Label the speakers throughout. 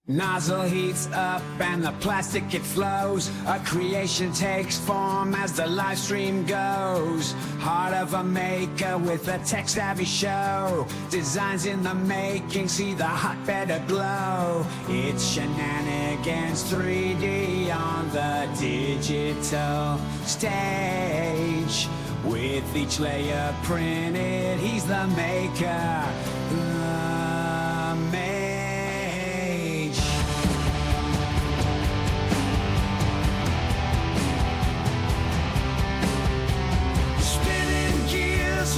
Speaker 1: Nozzle heats up and the plastic it flows. A creation takes form as the live stream goes. Heart of a maker with a tech-savvy show. Designs in the making, see the hotbed aglow. It's Shenanigans 3D on the digital stage. With each layer printed, he's the maker. The mage.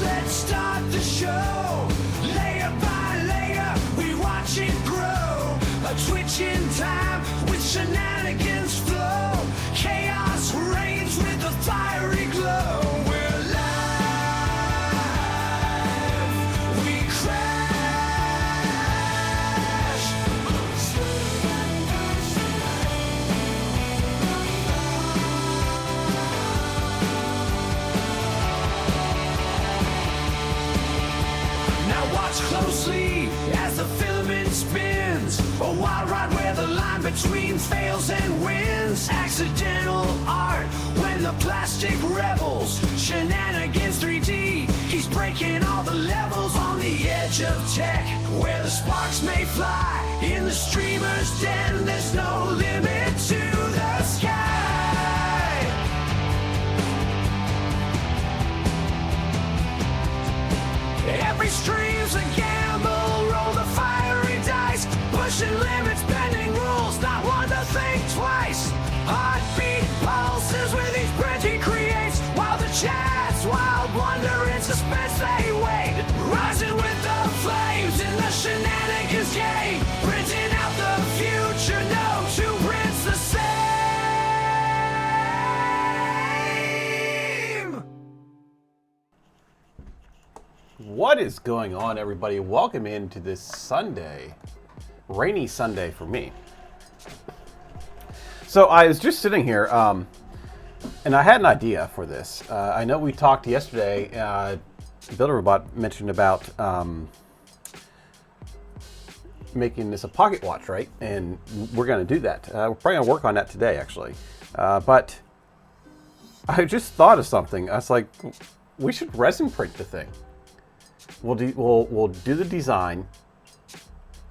Speaker 1: Let's start the show. Layer by layer, we watch it grow. A twitch in time with shenanigans flow. Chaos reigns with a fiery glow. We're live. We crash. Watch closely as the filament spins. A wild ride where the line between fails and wins. Accidental art when the plastic rebels. Shenanigans 3D, he's breaking all the levels on the edge of tech. Where the sparks may fly in the streamer's den. There's no limit to the sky. Every stream's a gamble, roll the fiery dice. Pushing limits, bending rules, not one to think twice. Heartbeat pulses with each print he creates. While the chat's wild wonder in suspense they wait. Rising with the flames in the shenanigans game. Printing out the future, no two prints the same.
Speaker 2: What is going on, everybody? Welcome into this Sunday, rainy Sunday for me. So I was just sitting here, and I had an idea for this. I know we talked yesterday, Builder Robot mentioned about making this a pocket watch, right? And we're going to do that. We're probably going to work on that today, actually. But I just thought of something. I was like, we should resin print the thing. We'll do the design.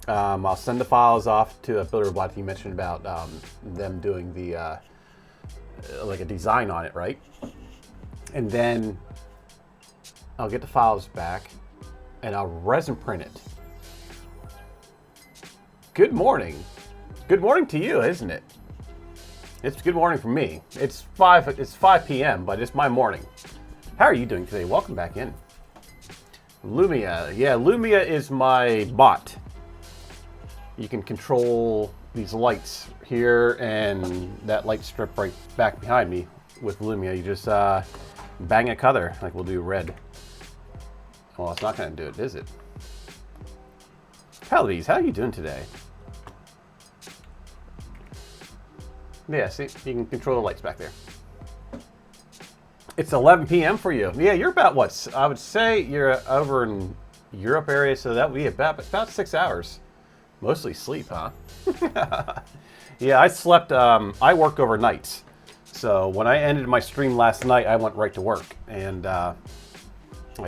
Speaker 2: I'll send the files off to a Builder Robot. You mentioned about them doing the like a design on it, right? And then I'll get the files back and I'll resin print it. Good morning. Good morning to you, isn't it? It's good morning for me. It's 5 p.m., but it's my morning. How are you doing today? Welcome back in. Lumia. Yeah, Lumia is my bot. You can control these lights here and that light strip right back behind me with Lumia. You just bang a color, like we'll do red. Well, it's not going to do it, is it? Paladise, how are you doing today? Yeah, see, you can control the lights back there. It's 11 p.m. for you. Yeah, you're about what? I would say you're over in Europe area, so that would be about 6 hours. Mostly sleep, huh? Yeah, I slept. I work overnights, so when I ended my stream last night, I went right to work, and I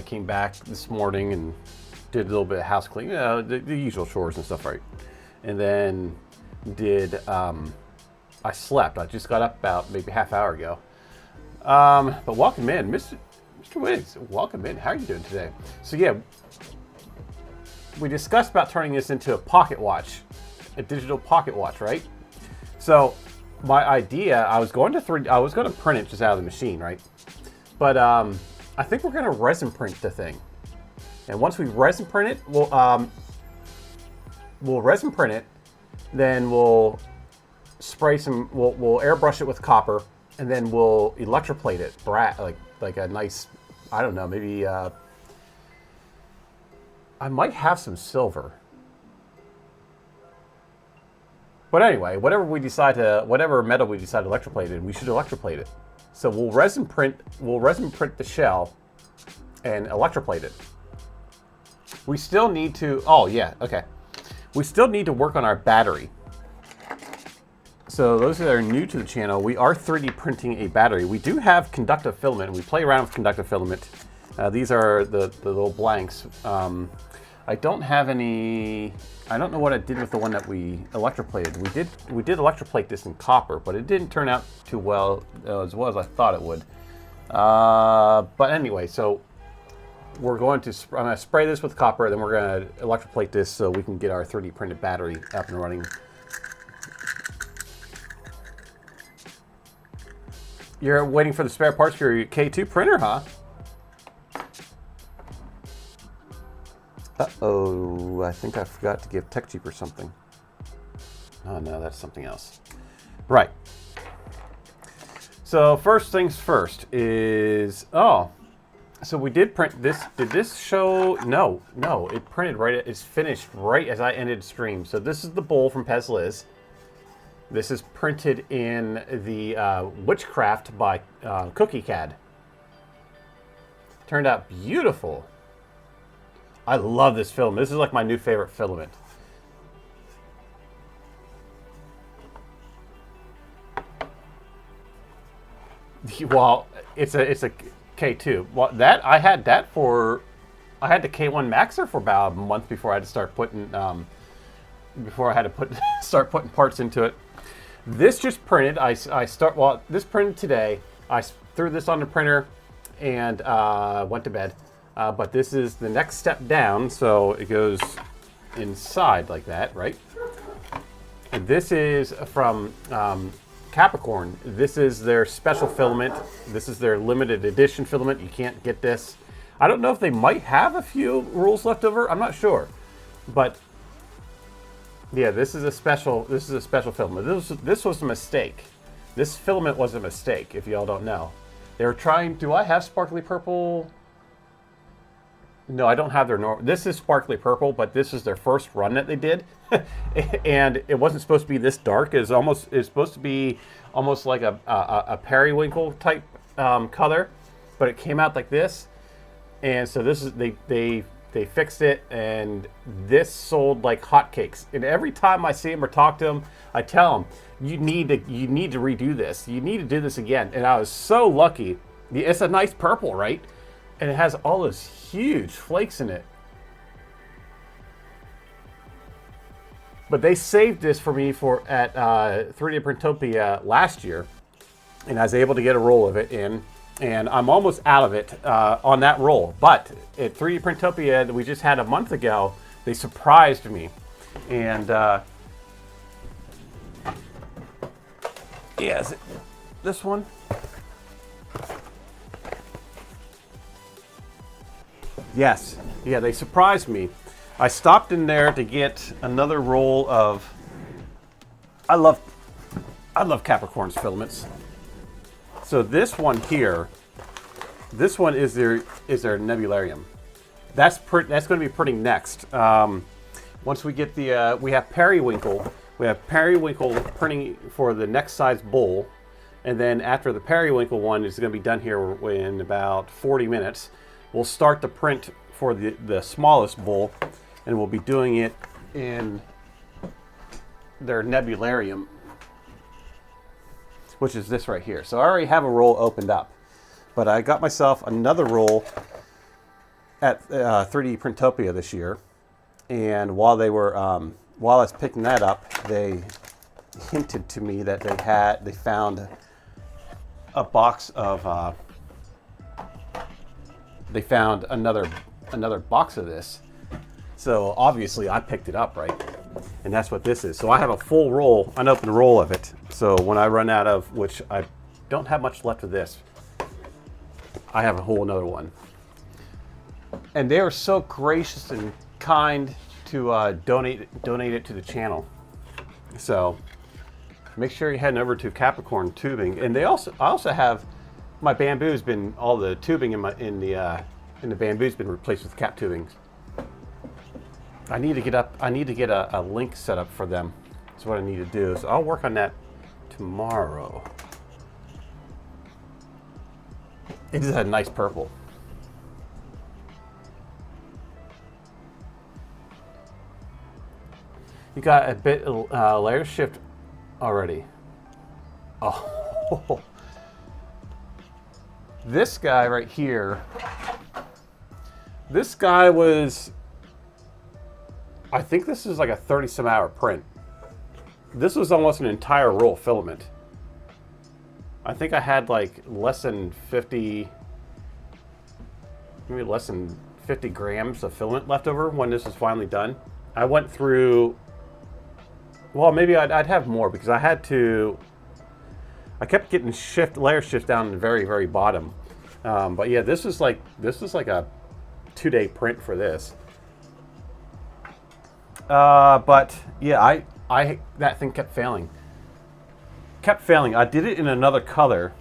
Speaker 2: came back this morning and did a little bit of house cleaning, the usual chores and stuff, right? And then I slept. I just got up about maybe half hour ago. But welcome in, Mr. Wiggs. Welcome in. How are you doing today? So yeah, we discussed about turning this into a pocket watch, a digital pocket watch, right? So my idea, I was going to print it just out of the machine, right? But I think we're going to resin print the thing, and once we resin print it, we'll resin print it, then we'll spray some, we'll airbrush it with copper. And then we'll electroplate it, like a nice, I don't know, maybe, I might have some silver. But anyway, whatever metal we decide to electroplate it, we should electroplate it. So we'll resin print the shell and electroplate it. We still need to, we still need to work on our battery. So those that are new to the channel, we are 3D printing a battery. We do have conductive filament. We play around with conductive filament. These are the little blanks. I don't have any. I don't know what I did with the one that we electroplated. We did electroplate this in copper, but it didn't turn out too well as I thought it would. But anyway, so I'm going to spray this with copper, then we're going to electroplate this so we can get our 3D printed battery up and running. You're waiting for the spare parts for your K2 printer, huh? Uh-oh, I think I forgot to give TechJeep or something. Oh no, that's something else. Right. So first things first is, so we did print this. Did this show? No, it printed right, it's finished right as I ended stream. So this is the bowl from Pez Liz. This is printed in the Witchcraft by Cookie CAD. Turned out beautiful. I love this filament. This is like my new favorite filament. Well, it's a K2. Well, that I had the K1 Maxer for about a month before I had to start putting start putting parts into it. This just printed. This printed today. I threw this on the printer and went to bed. But this is the next step down, so it goes inside like that, right? And this is from Capricorn. This is their special filament. This is their limited edition filament. You can't get this. I don't know if they might have a few rolls left over. I'm not sure, but yeah, this is a special filament. This was a mistake. This filament was a mistake. If y'all don't know, they were trying. Do I have sparkly purple? No, I don't have their normal. This is sparkly purple, but this is their first run that they did, and it wasn't supposed to be this dark. It's supposed to be almost like a periwinkle type color, but it came out like this, and so this is they fixed it, and this sold like hotcakes. And every time I see them or talk to them, I tell them you need to redo this. You need to do this again. And I was so lucky. It's a nice purple, right? And it has all those huge flakes in it. But they saved this for me at 3D Printopia last year, and I was able to get a roll of it in, and I'm almost out of it on that roll. But at 3D Printopia that we just had a month ago, they surprised me, and yeah, is it this one? Yes, yeah, they surprised me. I stopped in there to get another roll of. I love Capricorn's filaments. So this one here, this one is their Nebularium. That's going to be printing next. Once we get we have Periwinkle. We have Periwinkle printing for the next size bowl, and then after the Periwinkle one is going to be done here in about 40 minutes. We'll start the print for the smallest bowl, and we'll be doing it in their Nebularium, which is this right here. So I already have a roll opened up, but I got myself another roll at 3D Printopia this year, and while I was picking that up, they hinted to me that they found a box of they found another box of this. So obviously I picked it up, right? And that's what this is. So I have a full roll, unopened roll of it. So when I run out of, which I don't have much left of this, I have a whole another one. And they are so gracious and kind to donate it to the channel. So make sure you're heading over to Capricorn Tubing. And I also have my bamboo's been, all the tubing in the bamboo's been replaced with cap tubing. I need to get a link set up for them. That's what I need to do. So I'll work on that tomorrow. It is a nice purple. You got a bit layer shift already. Oh, this guy right here. This guy was, I think this is like a 30 some hour print. This was almost an entire roll of filament. I think I had like less than 50, maybe less than 50 grams of filament left over when this was finally done. I went through, well, maybe I'd have more because I kept getting layer shift down to the very, very bottom. But yeah, this was like a 2-day print for this. But yeah, that thing kept failing. I did it in another color.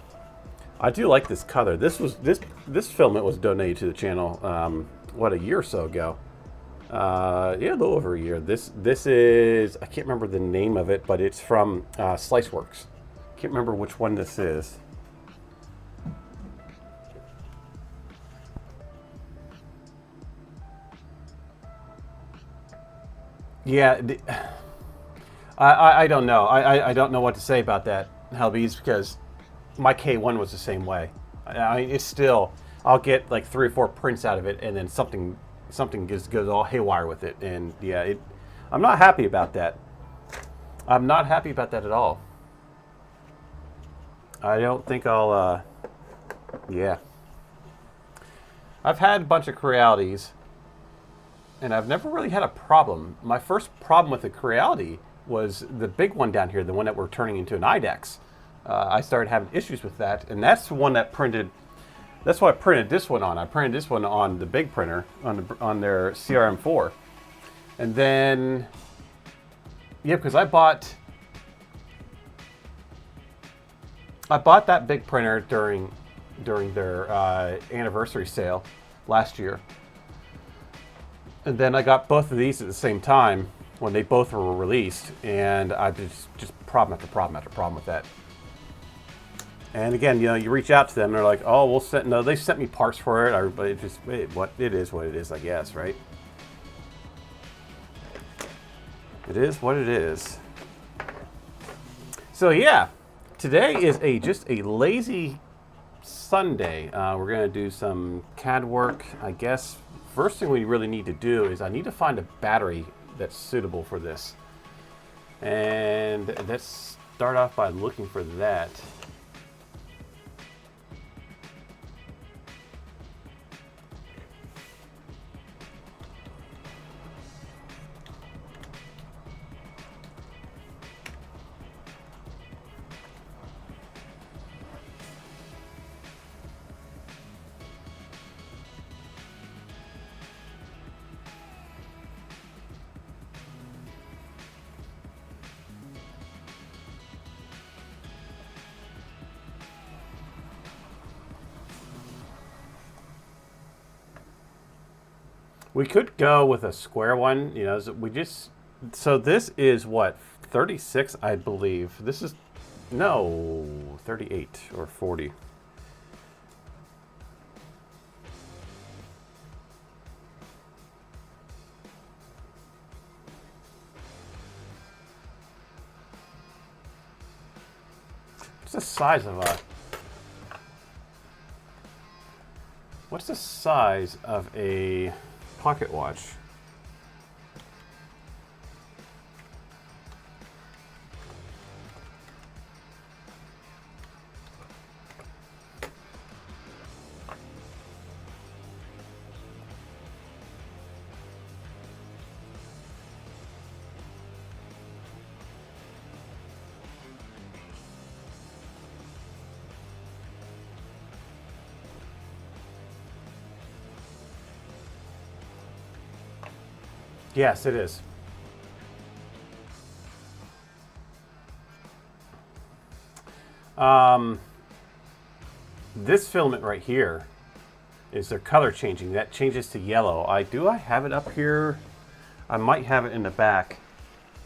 Speaker 2: I do like this color. This filament was donated to the channel a year or so ago. Yeah, a little over a year. This is, I can't remember the name of it, but it's from Sliceworks. Can't remember which one this is. Yeah, I don't know. I don't know what to say about that, Helbies, because my K1 was the same way. I mean, it's still, I'll get like 3 or 4 prints out of it, and then something goes all haywire with it, and yeah, I'm not happy about that. I'm not happy about that at all. I don't think I'll, yeah. I've had a bunch of Crealities, and I've never really had a problem. My first problem with the Creality was the big one down here, the one that we're turning into an IDEX. I started having issues with that, and that's the one that printed. That's what I printed this one on. I printed this one on the big printer on their CRM4, and then yeah, because I bought that big printer during their anniversary sale last year. And then I got both of these at the same time when they both were released, and I just problem after problem after problem with that. And again, you know, you reach out to them, and they're like, "Oh, we'll send." No, they sent me parts for it, but it just what it is, I guess, right? It is what it is. So yeah, today is just a lazy Sunday. We're gonna do some CAD work, I guess. First thing we really need to do is I need to find a battery that's suitable for this. And let's start off by looking for that. We could go with a square one, you know, so this is what, 36, I believe. This is, no, 38 or 40. What's the size of a pocket watch? Yes, it is. This filament right here is their color changing. That changes to yellow. I have it up here. I might have it in the back.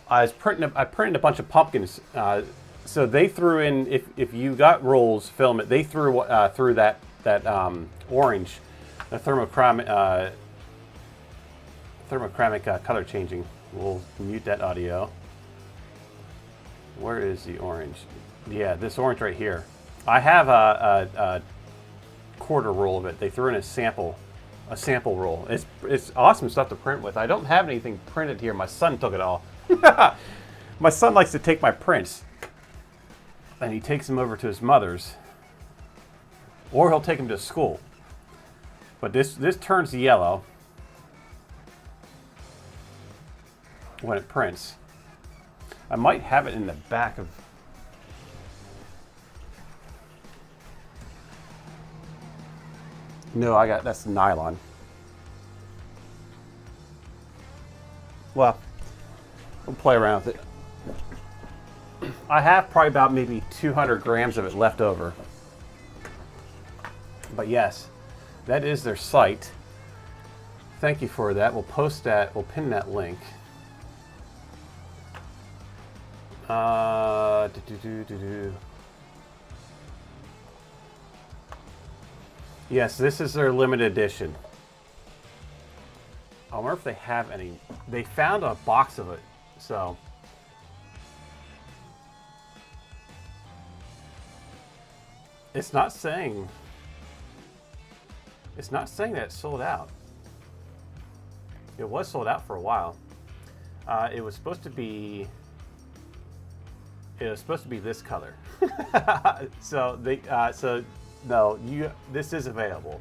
Speaker 2: I printed a bunch of pumpkins. So they threw in, if you got rolls filament, they threw through that orange, the thermochromic color changing. We'll mute that audio. Where is the orange? Yeah, this orange right here. I have a quarter roll of it. They threw in a sample roll. It's awesome stuff to print with. I don't have anything printed here. My son took it all. My son likes to take my prints, and he takes them over to his mother's, or he'll take them to school. But this turns yellow when it prints. I might have it in the back of. No, that's nylon. Well, we'll play around with it. I have probably about maybe 200 grams of it left over. But yes, that is their site. Thank you for that. We'll post that. We'll pin that link. Yes, this is their limited edition. I wonder if they have any. They found a box of it, so. It's not saying that it's sold out. It was sold out for a while. It was supposed to be this color. This is available.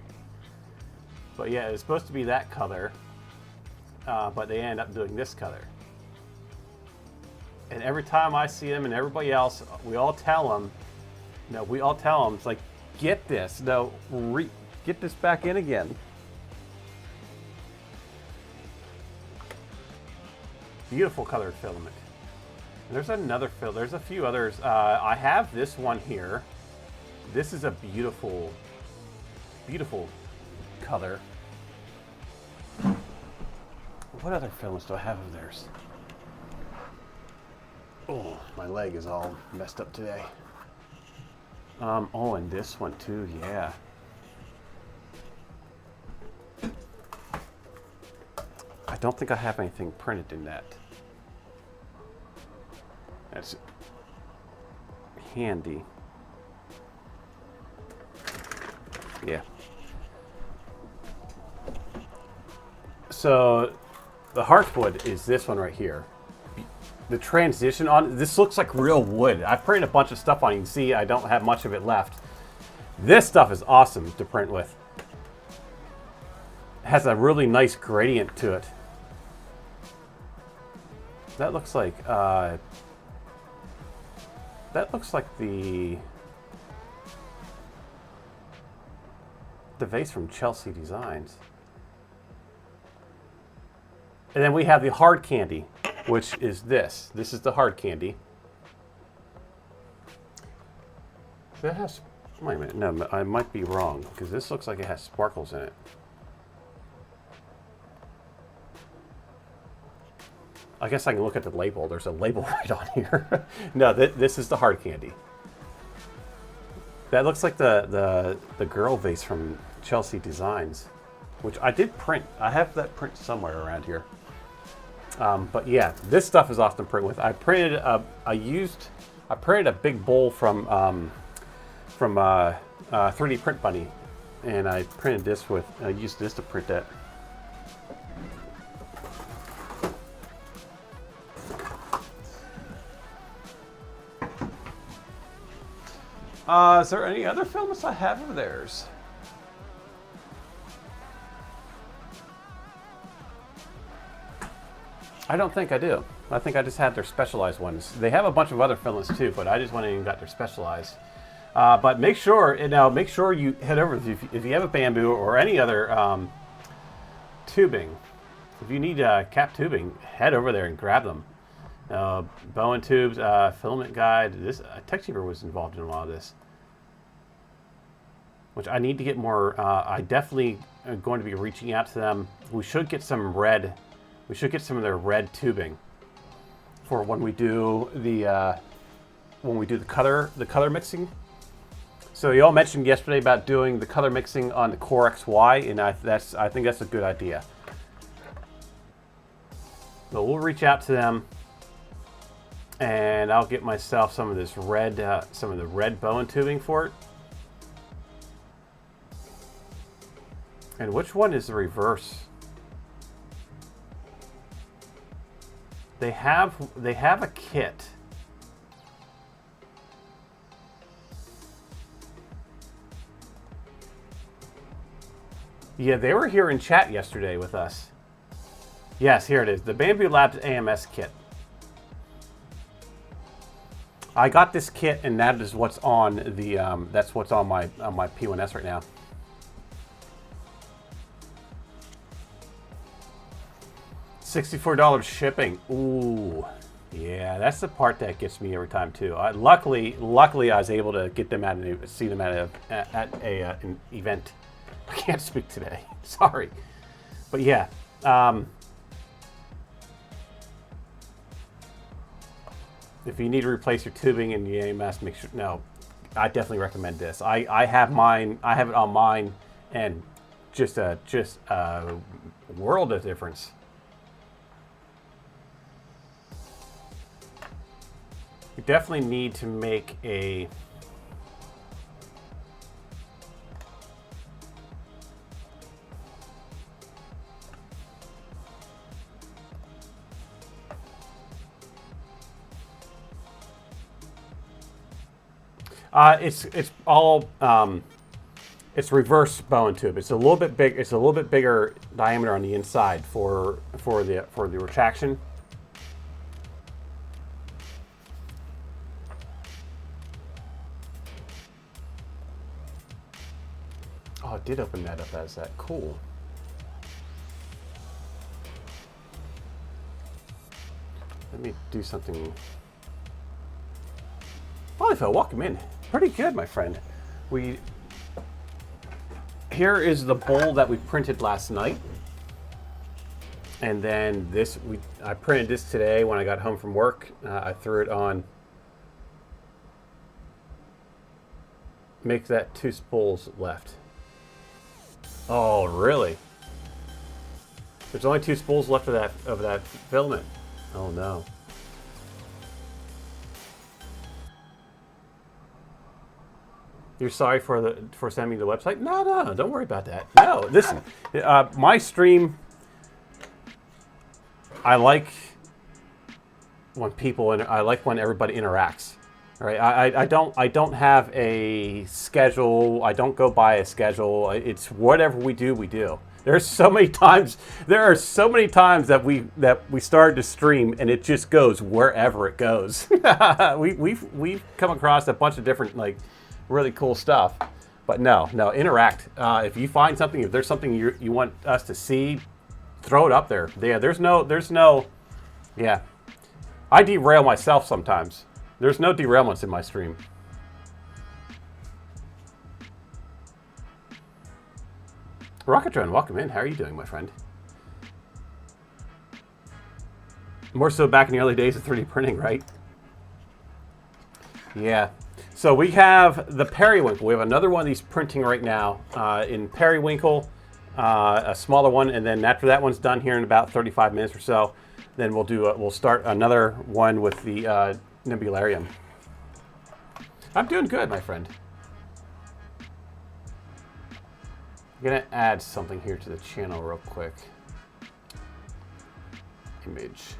Speaker 2: But yeah, it was supposed to be that color, but they end up doing this color. And every time I see them and everybody else, we all tell them, it's like, get this. No, get this back in again. Beautiful colored filament. And there's another there's a few others. I have this one here. This is a beautiful, beautiful color. What other filaments do I have of theirs? Oh, my leg is all messed up today. Oh, and this one too, yeah. I don't think I have anything printed in that. That's handy. Yeah. So the heartwood is this one right here. The transition on this looks like real wood. I've printed a bunch of stuff on. You can see I don't have much of it left. This stuff is awesome to print with. It has a really nice gradient to it. That looks like the vase from Chelsea Designs. And then we have the hard candy, which is this. This is the hard candy. That has, wait a minute, no, I might be wrong, because this looks like it has sparkles in it. I guess I can look at the label. There's a label right on here. No, this is the hard candy. That looks like the girl vase from Chelsea Designs, which I did print. I have that print somewhere around here. But yeah, this stuff is awesome to print with. I printed a big bowl from 3D Print Bunny, and I printed this with. I used this to print that. Is there any other filaments I have of theirs? I don't think I do. I think I just had their specialized ones. They have a bunch of other filaments too, but I just went in and got their specialized. But make sure you head over if you have a bamboo or any other tubing. If you need cap tubing, head over there and grab them. Bowen Tubes, Filament Guide. This Techcheaper was involved in a lot of this, which I need to get more. I definitely am going to be reaching out to them. We should get some red. We should get some of their red tubing for when we do the color mixing. So you all mentioned yesterday about doing the color mixing on the Core XY, and I think that's a good idea. But we'll reach out to them And I'll get myself some of this red, some of the red Bowen tubing for it. And which one is the reverse? They have a kit. Yeah, they were here in chat yesterday with us. Yes, here it is. The Bambu Labs AMS kit. I got this kit, and that is what's on the that's what's on my P1S right now. $64 shipping. Ooh, yeah, that's the part that gets me every time too. Luckily, I was able to get them see them at an event. I can't speak today. Sorry, but yeah. If you need to replace your tubing in the AMS, make sure. No, I definitely recommend this. I have mine. I have it on mine, and just a world of difference. You definitely need to make a it's all it's reverse Bowen tube. It's a little bit big. It's a little bit bigger diameter on the inside for the retraction. Oh, it did open that up as that. Cool. Let me do something. Polyfill, welcome in. Pretty good, my friend. Here is the bowl that we printed last night. And then I printed this today when I got home from work. I threw it on. Make that 2 spools left. Oh, really? There's only 2 spools left of that filament. Oh no. You're sorry for sending me the website? No, don't worry about that. No, listen, my stream. I like when everybody interacts. Right? I don't have a schedule. I don't go by a schedule. It's whatever we do, we do. There are so many times that we started to stream and it just goes wherever it goes. We've come across a bunch of different really cool stuff, but no, interact. If you find something, if there's something you want us to see, throw it up there. Yeah, there's no. Yeah, I derail myself sometimes. There's no derailments in my stream. Rocketron, welcome in. How are you doing, my friend? More so back in the early days of 3D printing, right? Yeah. So we have the periwinkle. We have another one of these printing right now in periwinkle, a smaller one, and then after that one's done here in about 35 minutes or so, then we'll start another one with the Nebularium. I'm doing good, my friend. I'm gonna add something here to the channel real quick. Image.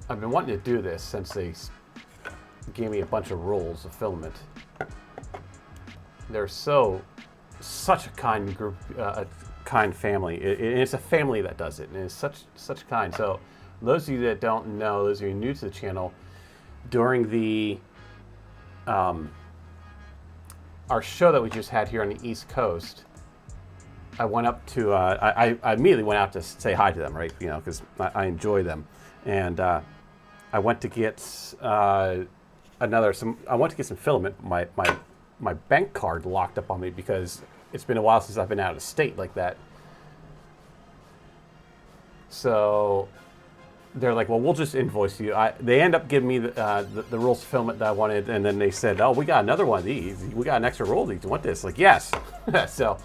Speaker 2: I've been wanting to do this since they gave me a bunch of rolls of filament. They're such a kind group, a kind family. It's a family that does it, and it's such kind. So those of you that don't know, those of you new to the channel, during the our show that we just had here on the East Coast, I went up to I immediately went out to say hi to them, right? You know, because I enjoy them, and I went to get I went to get some filament. My bank card locked up on me because it's been a while since I've been out of state like that. So they're like, well, we'll just invoice you. They end up giving me the rolls of filament that I wanted, and then they said, oh, we got another one of these. We got an extra roll of these. You want this? Like, yes. So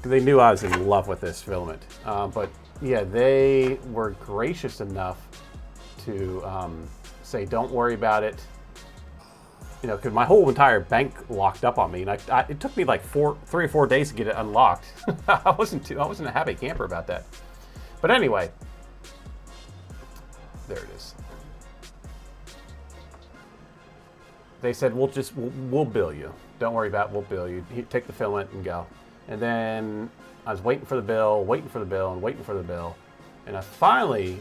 Speaker 2: they knew I was in love with this filament. But yeah, they were gracious enough to say, don't worry about it. You know, because my whole entire bank locked up on me, and it took me like 3 or 4 days to get it unlocked. I wasn't a happy camper about that. But anyway, there it is. They said, we'll bill you. Don't worry about it, we'll bill you. Take the filament and go. And then I was waiting for the bill, and I finally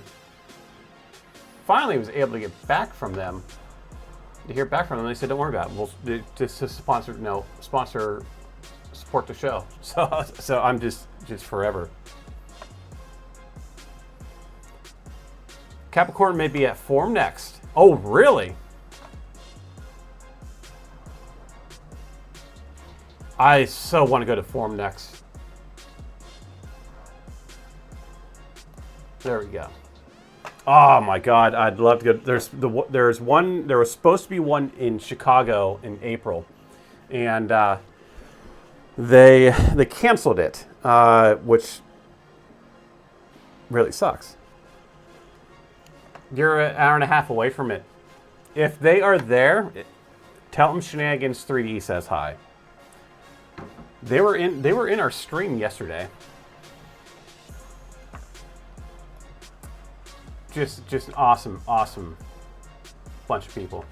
Speaker 2: was able to get back from them. To hear back from them, they said, "Don't worry about it. We'll just sponsor support the show." So I'm just forever. Capricorn may be at Form next. Oh, really? I so want to go to Form next. There we go. Oh my God, I'd love to go. There was supposed to be one in Chicago in April, and they canceled it, which really sucks. You're an hour and a half away from it. If they are there, tell them Shenanigans 3D says hi. They were in our stream yesterday. Just an awesome bunch of people.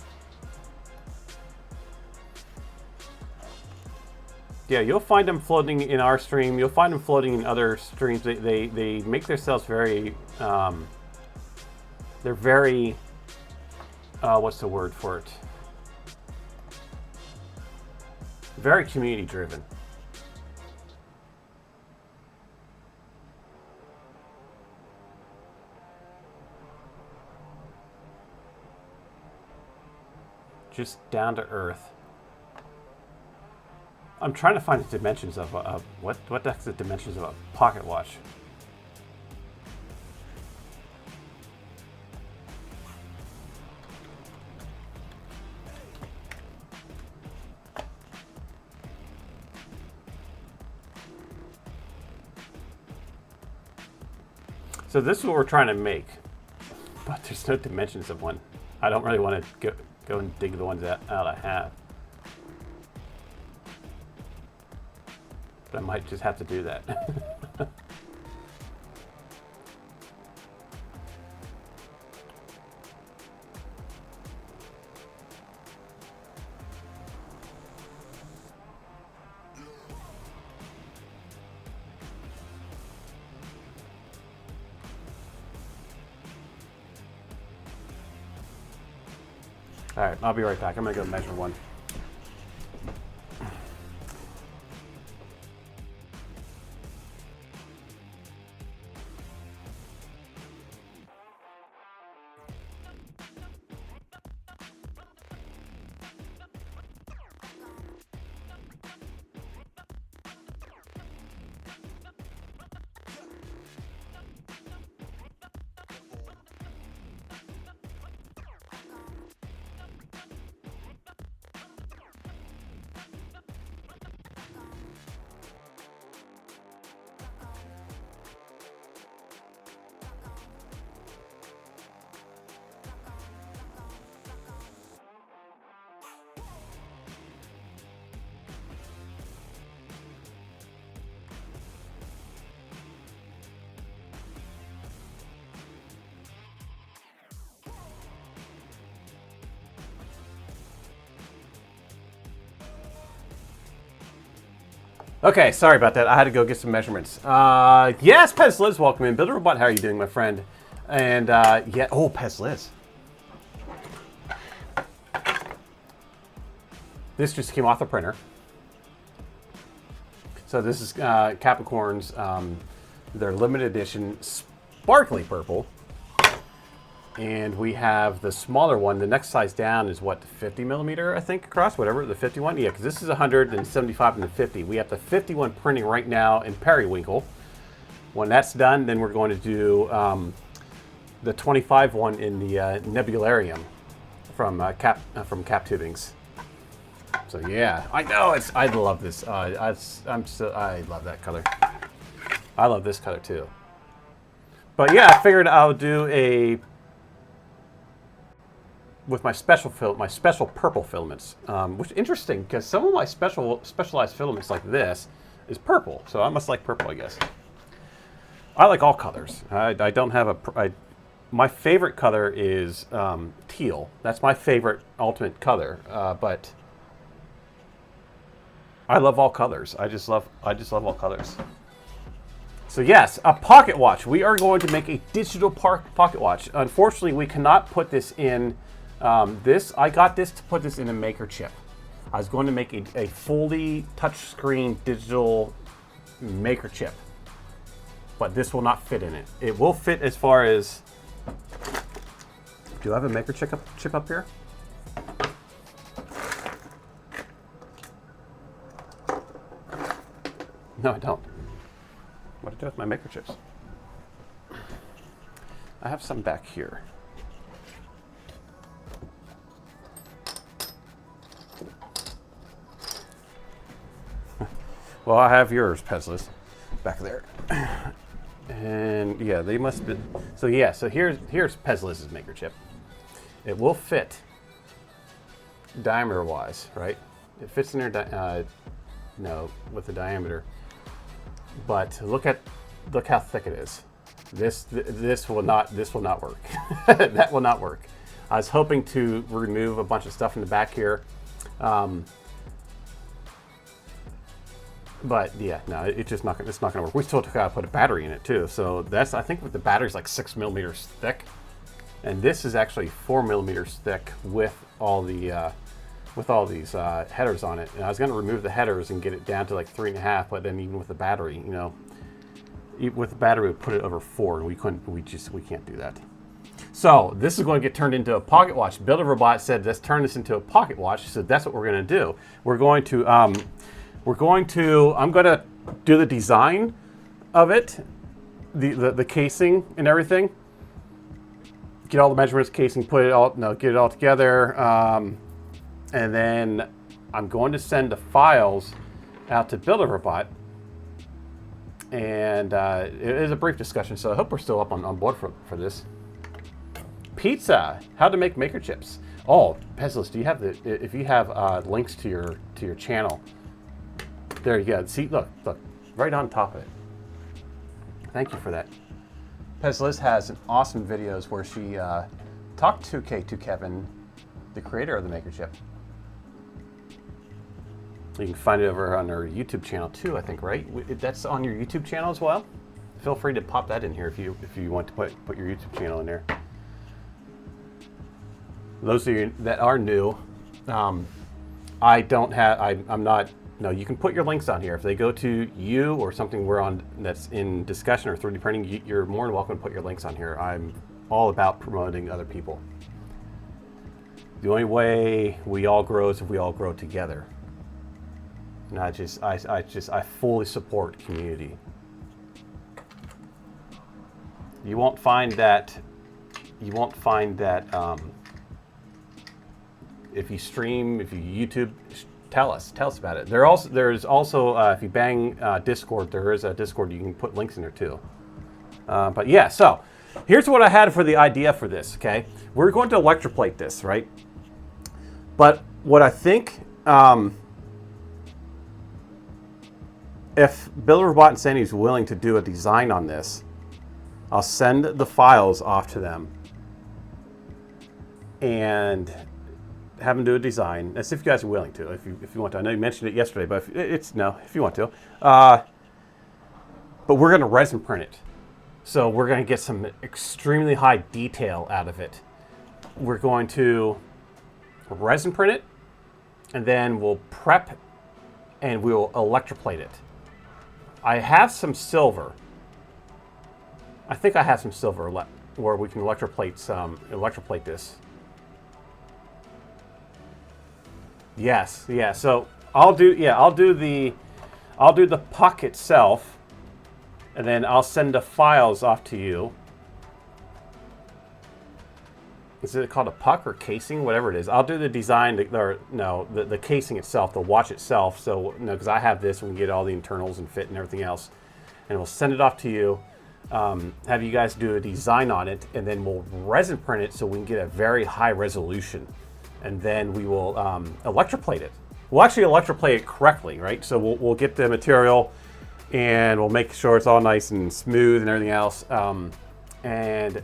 Speaker 2: Yeah, you'll find them floating in our stream. You'll find them floating in other streams. They make themselves very. They're very. What's the word for it? Very community driven. Just down to earth. I'm trying to find the dimensions of what the heck's the dimensions of a pocket watch? So this is what we're trying to make, but there's no dimensions of one. I don't really want to go and dig the ones out I have. But I might just have to do that. All right, I'll be right back. I'm gonna go measure one. Okay, sorry about that. I had to go get some measurements. Yes, Pez Liz, welcome in. Builder Robot, how are you doing, my friend? And yeah, oh, Pez Liz. This just came off the printer. So this is Capricorn's, their limited edition sparkly purple. And we have the smaller one. The next size down is what, 50 millimeter, I think, across, whatever, the 51? Yeah, because this is 175 and the 50. We have the 51 printing right now in periwinkle. When that's done, then we're going to do the 25 one in the nebularium from Cap Tubings. So yeah, I know, I love this. I love that color. I love this color too. But yeah, I figured I would do with my special purple filaments, which is interesting because some of my specialized filaments like this is purple, so I must like purple, I guess. I like all colors. I don't have my favorite color is teal. That's my favorite ultimate color, but I love all colors. I just love all colors. So yes, a pocket watch. We are going to make a digital pocket watch. Unfortunately, we cannot put this in I got this to put this in a maker chip. I was going to make a fully touchscreen digital maker chip, but this will not fit in it. It will fit as far as, do I have a maker chip up here? No, I don't. What do I do with my maker chips? I have some back here. Well, I have yours, Pezlis, back there. And yeah, they must be. So yeah, so here's Pezlis's maker chip. It will fit diameter-wise, right? It fits in there, with the diameter. But look how thick it is. This will not work. That will not work. I was hoping to remove a bunch of stuff in the back here. But yeah, no, it's not going to work. We still got to put a battery in it too. So I think the battery's like 6 millimeters thick, and this is actually 4 millimeters thick with all these headers on it. And I was going to remove the headers and get it down to like 3.5, but then even with the battery, with the battery, we put it over 4, and we can't do that. So this is going to get turned into a pocket watch. Build-A-Robot said, let's turn this into a pocket watch. So that's what we're going to do. I'm going to do the design of it, the casing and everything. Get all the measurements, casing, get it all together, and then I'm going to send the files out to Build-A-Robot. And it is a brief discussion, so I hope we're still up on board for this. Pizza, how to make maker chips. Oh, Pezlis, do you have if you have links to your channel? There you go. See, look, right on top of it. Thank you for that. Pezlis has an awesome videos where she talked to Kevin, the creator of the maker chip. You can find it over on her YouTube channel too, I think, right? That's on your YouTube channel as well. Feel free to pop that in here if you want to put your YouTube channel in there. Those of you that are new, No, you can put your links on here. If they go to you or something we're on that's in discussion or 3D printing, you're more than welcome to put your links on here. I'm all about promoting other people. The only way we all grow is if we all grow together. And I fully support community. You won't find that if you stream, if you YouTube, tell us about it. There's also if you bang Discord, there is a Discord you can put links in there too. But yeah, so here's what I had for the idea for this. Okay, we're going to electroplate this, right? But what I think, if Build-A-Robot and Sandy is willing to do a design on this, I'll send the files off to them and have them do a design. That's if you guys are willing to. If you want to. I know you mentioned it yesterday, but if you want to. But we're going to resin print it. So we're going to get some extremely high detail out of it. We're going to resin print it, and then we'll prep and we'll electroplate it. I have some silver. I think I have some silver where we can electroplate this. Yes, yeah. So I'll do the puck itself, and then I'll send the files off to you. Is it called a puck or casing? Whatever it is. I'll do the design, the casing itself, the watch itself. So, because I have this, and we get all the internals and fit and everything else. And we'll send it off to you. have you guys do a design on it, and then we'll resin print it so we can get a very high resolution, and then we will electroplate it. We'll actually electroplate it correctly, right? So we'll get the material, and we'll make sure it's all nice and smooth and everything else. And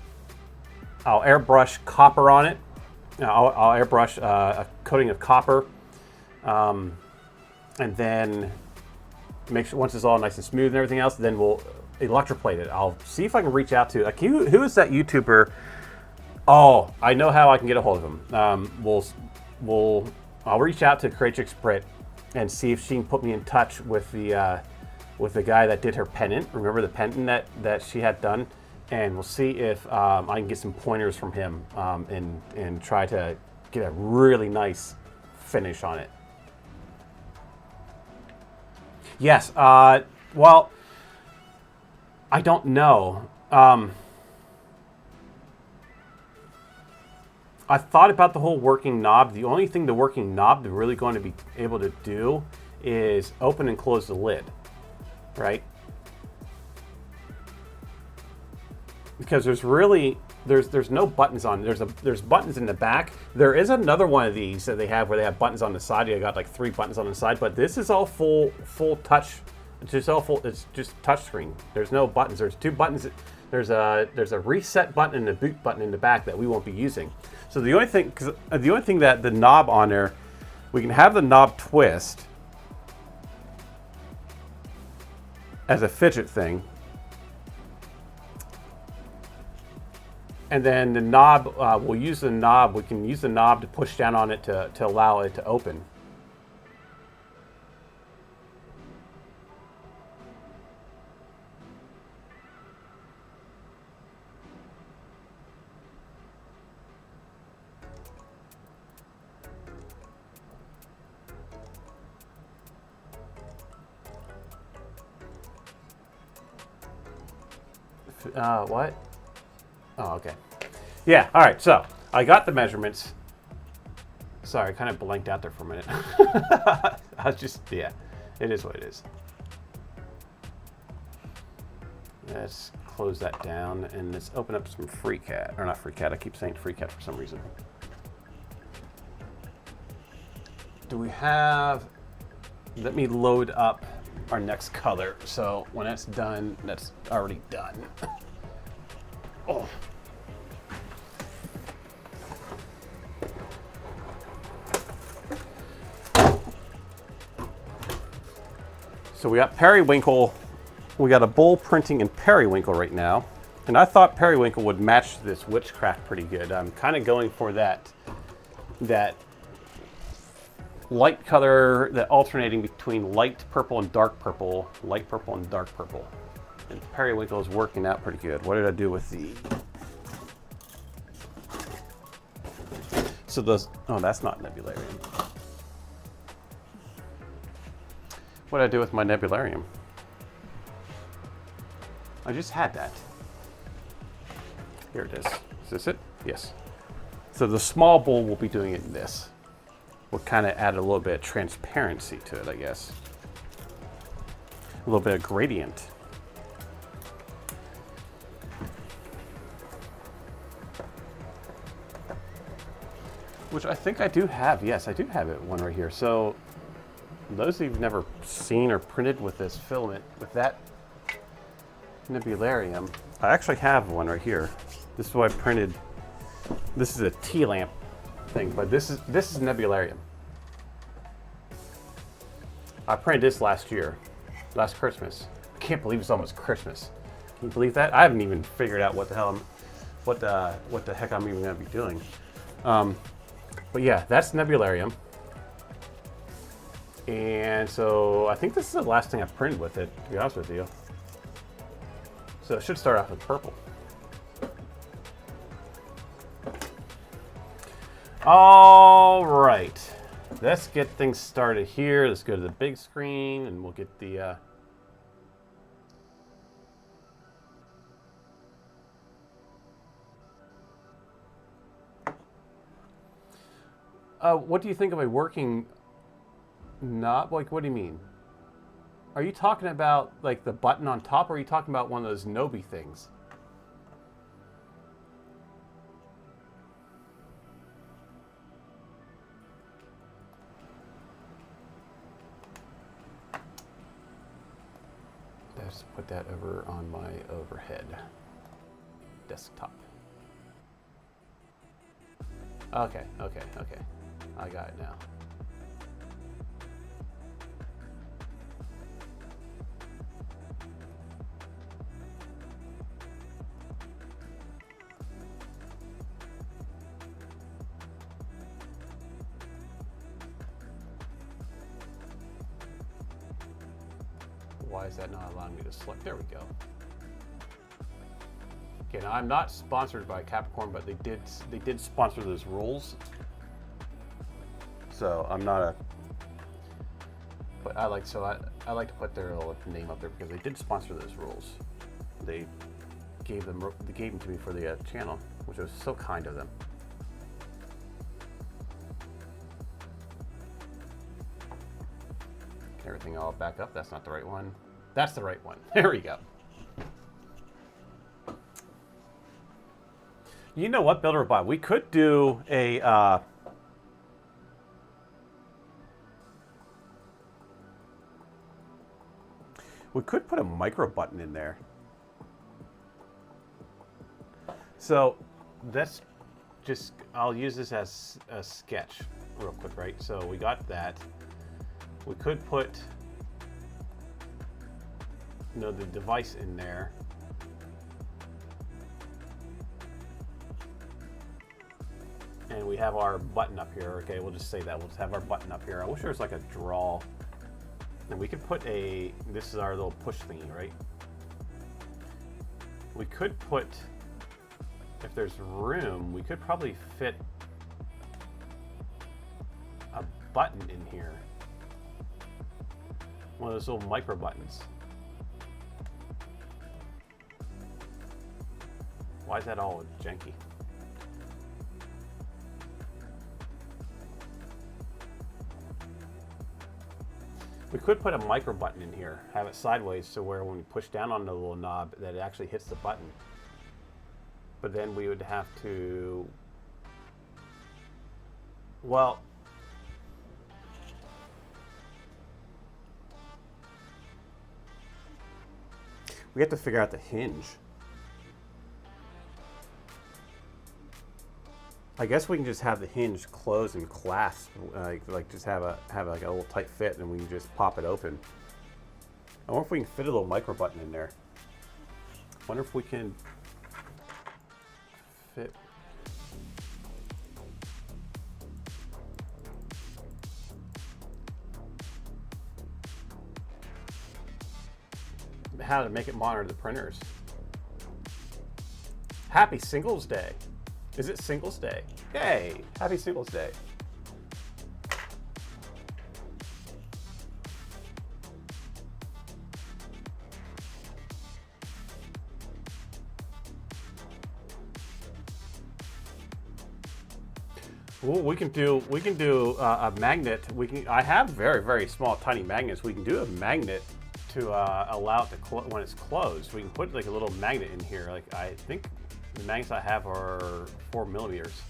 Speaker 2: I'll airbrush copper on it. I'll airbrush a coating of copper, and then make sure once it's all nice and smooth and everything else, then we'll electroplate it. I'll see if I can reach out to who is that YouTuber? Oh, I know how I can get a hold of him. I'll reach out to Creatrix Brit and see if she can put me in touch with the guy that did her pendant. Remember the pendant that she had done, and we'll see if I can get some pointers from him and try to get a really nice finish on it. Yes. Well, I don't know. I thought about the whole working knob. The only thing the working knob is really going to be able to do is open and close the lid, right? Because there's no buttons on. There's buttons in the back. There is another one of these that they have where they have buttons on the side. You got like 3 buttons on the side, but this is all full touch. It's just all full. It's just touch screen. There's no buttons. There's 2 buttons. There's a reset button and a boot button in the back that we won't be using. So the only thing that the knob on there, we can have the knob twist as a fidget thing, and then the knob we'll use the knob. We can use the knob to push down on it to allow it to open. What? Oh, okay. Yeah, all right, so I got the measurements. Sorry, I kind of blanked out there for a minute. Yeah, it is what it is. Let's close that down and let's open up some FreeCAD, or not FreeCAD, I keep saying FreeCAD for some reason. Do we have, let me load up our next color. So when that's done, that's already done. Oh. So we got periwinkle. We got a bowl printing in periwinkle right now. And I thought periwinkle would match this witchcraft pretty good. I'm kind of going for that light color, that alternating between light purple and dark purple, light purple and dark purple. And periwinkle is working out pretty good. What did I do with the... So those, oh, that's not nebularium. What did I do with my nebularium? I just had that. Here it is. Is this it? Yes. So the small bowl will be doing it in this. We'll kind of add a little bit of transparency to it, I guess. A little bit of gradient. Which I think I do have. Yes, I do have it, one right here. So those of you who've never seen or printed with this filament, with that nebularium, I actually have one right here. This is what I printed. This is a T-lamp thing, but this is nebularium. I printed this last Christmas. I can't believe it's almost Christmas. Can you believe that? I haven't even figured out what the heck I'm even gonna be doing. But yeah, that's nebularium. And so I think this is the last thing I've printed with it, to be honest with you. So it should start off with purple. All right, let's get things started here. Let's go to the big screen and we'll get the what do you think of a working knob? Like, what do you mean? Are you talking about like the button on top, or are you talking about one of those Nobi things? Let's put that over on my overhead desktop. Okay. I got it now. Why is that not allowing me to select? There we go. Okay, now I'm not sponsored by Capricorn, but they did sponsor those rules. So I'm not a, but I like to put their little name up there because they did sponsor those rules. They gave them to me for the channel, which was so kind of them. Everything all back up. That's not the right one. That's the right one. There we go. You know what, Builderbot? We could do a we could put a micro button in there. So that's just, I'll use this as a sketch real quick, right? So we got that. We could put, you know, the device in there. And we have our button up here. Okay, we'll just say that. We'll just have our button up here. I wish there was like a draw. And we could put a, this is our little push thingy, right? We could put, if there's room, we could probably fit a button in here. One of those little micro buttons. Why is that all janky? We could put a micro button in here, have it sideways so where when we push down on the little knob that it actually hits the button. But then we would have to, well, we have to figure out the hinge. I guess we can just have the hinge close and clasp, like just have like a little tight fit, and we can just pop it open. I wonder if we can fit a little micro button in there. I wonder if we can fit. How to make it monitor the printers. Happy Singles Day. Is it Singles Day? Yay! Happy Singles Day. Well, we can do a magnet. I have very small, tiny magnets. We can do a magnet to allow it to when it's closed. We can put like a little magnet in here. Like I think the magnets I have are 4 millimeters.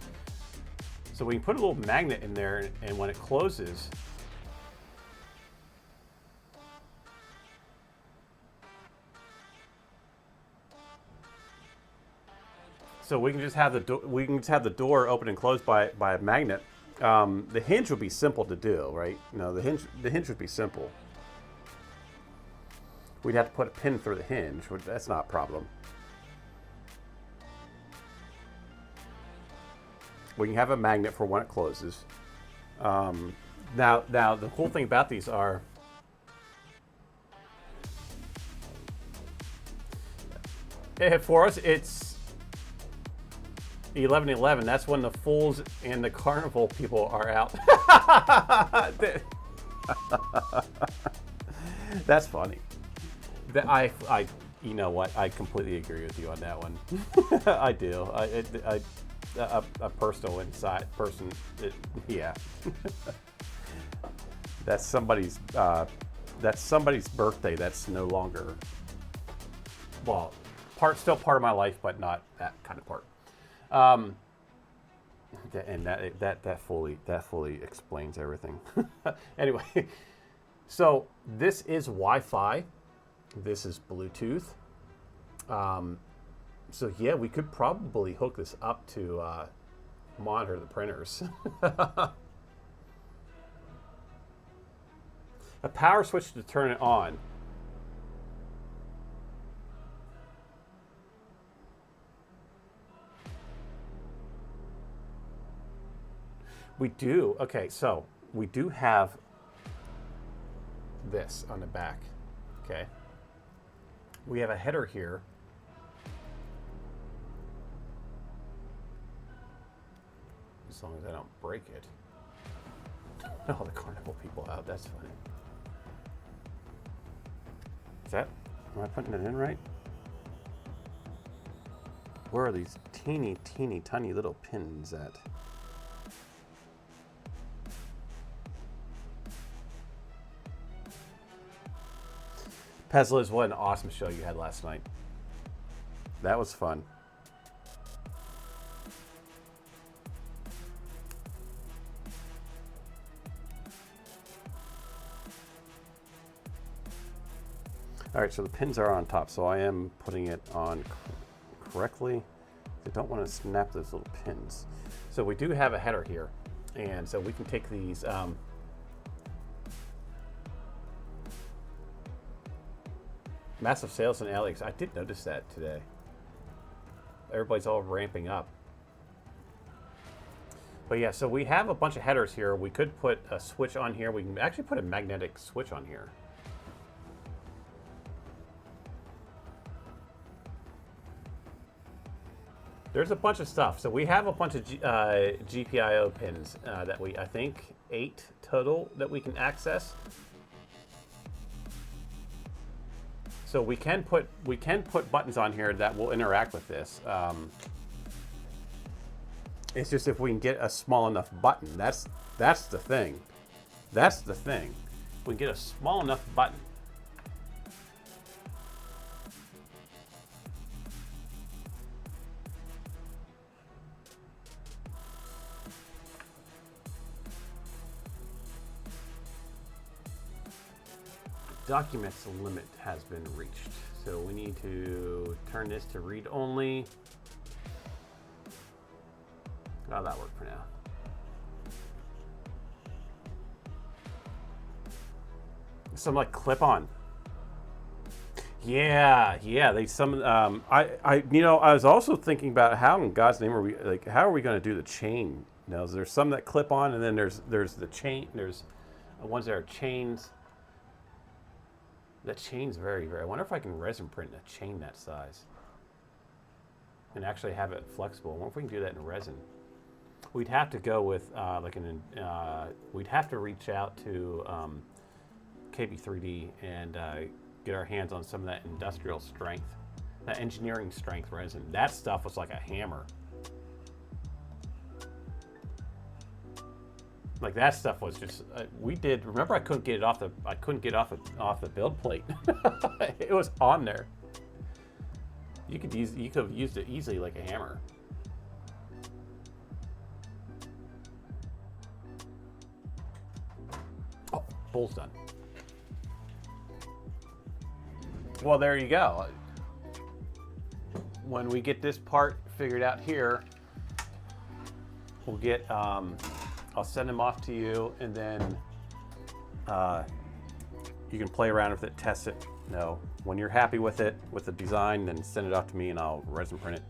Speaker 2: So we can put a little magnet in there, and when it closes, so we can just have the door open and closed by a magnet. The hinge would be simple to do, right? No, the hinge would be simple. We'd have to put a pin through the hinge, which that's not a problem. We can have a magnet for when it closes. Now the cool thing about these are, for us, it's 11/11. That's when the fools and the carnival people are out. That's funny. You know what? I completely agree with you on that one. I do. A personal insight person. Yeah. That's somebody's that's somebody's birthday. That's no longer, well, still part of my life, but not that kind of part. And that fully explains everything. Anyway, so this is Wi-Fi. This is Bluetooth. So yeah, we could probably hook this up to monitor the printers. A power switch to turn it on. We do. Okay, so we do have this on the back. Okay. We have a header here. As long as I don't break it. Oh, the carnival people out. That's funny. Is that? Am I putting it in right? Where are these teeny, tiny little pins at? Pezliz, what an awesome show you had last night. That was fun. All right, so the pins are on top, so I am putting it on correctly. I don't want to snap those little pins. So we do have a header here, and so we can take these massive sales in Alex. I did notice that today. Everybody's all ramping up. But yeah, so we have a bunch of headers here. We could put a switch on here. We can actually put a magnetic switch on here. There's a bunch of stuff. So we have a bunch of GPIO pins that I think 8 total that we can access. So we can put buttons on here that will interact with this. It's just if we can get a small enough button. That's the thing. That's the thing. We can get a small enough button. Documents limit has been reached. So we need to turn this to read only. Oh, that worked for now. Some like clip on. Yeah. They I was also thinking about how in God's name how are we going to do the chain? There's some that clip on, and then there's the chain. There's ones that are chains. That chain's very, very. I wonder if I can resin print a chain that size and actually have it flexible. I wonder if we can do that in resin. We'd have to go with we'd have to reach out to KB3D and get our hands on some of that industrial strength, that engineering strength resin. That stuff was like a hammer. Like that stuff was just we did. Remember, I couldn't get it off the build plate. It was on there. You could have used it easily like a hammer. Oh, bull's done. Well, there you go. When we get this part figured out here, we'll get. I'll send them off to you, and then you can play around with it, test it. When you're happy with it, with the design, then send it off to me, and I'll resin print it.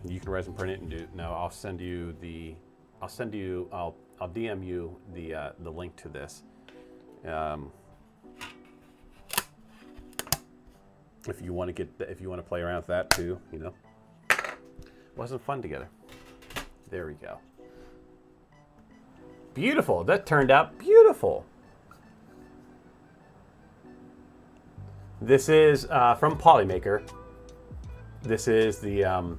Speaker 2: You can resin print it and do. No, I'll DM you the link to this. If you want to play around with that too, wasn't fun together. There we go. Beautiful. That turned out beautiful. This is from Polymaker. This is the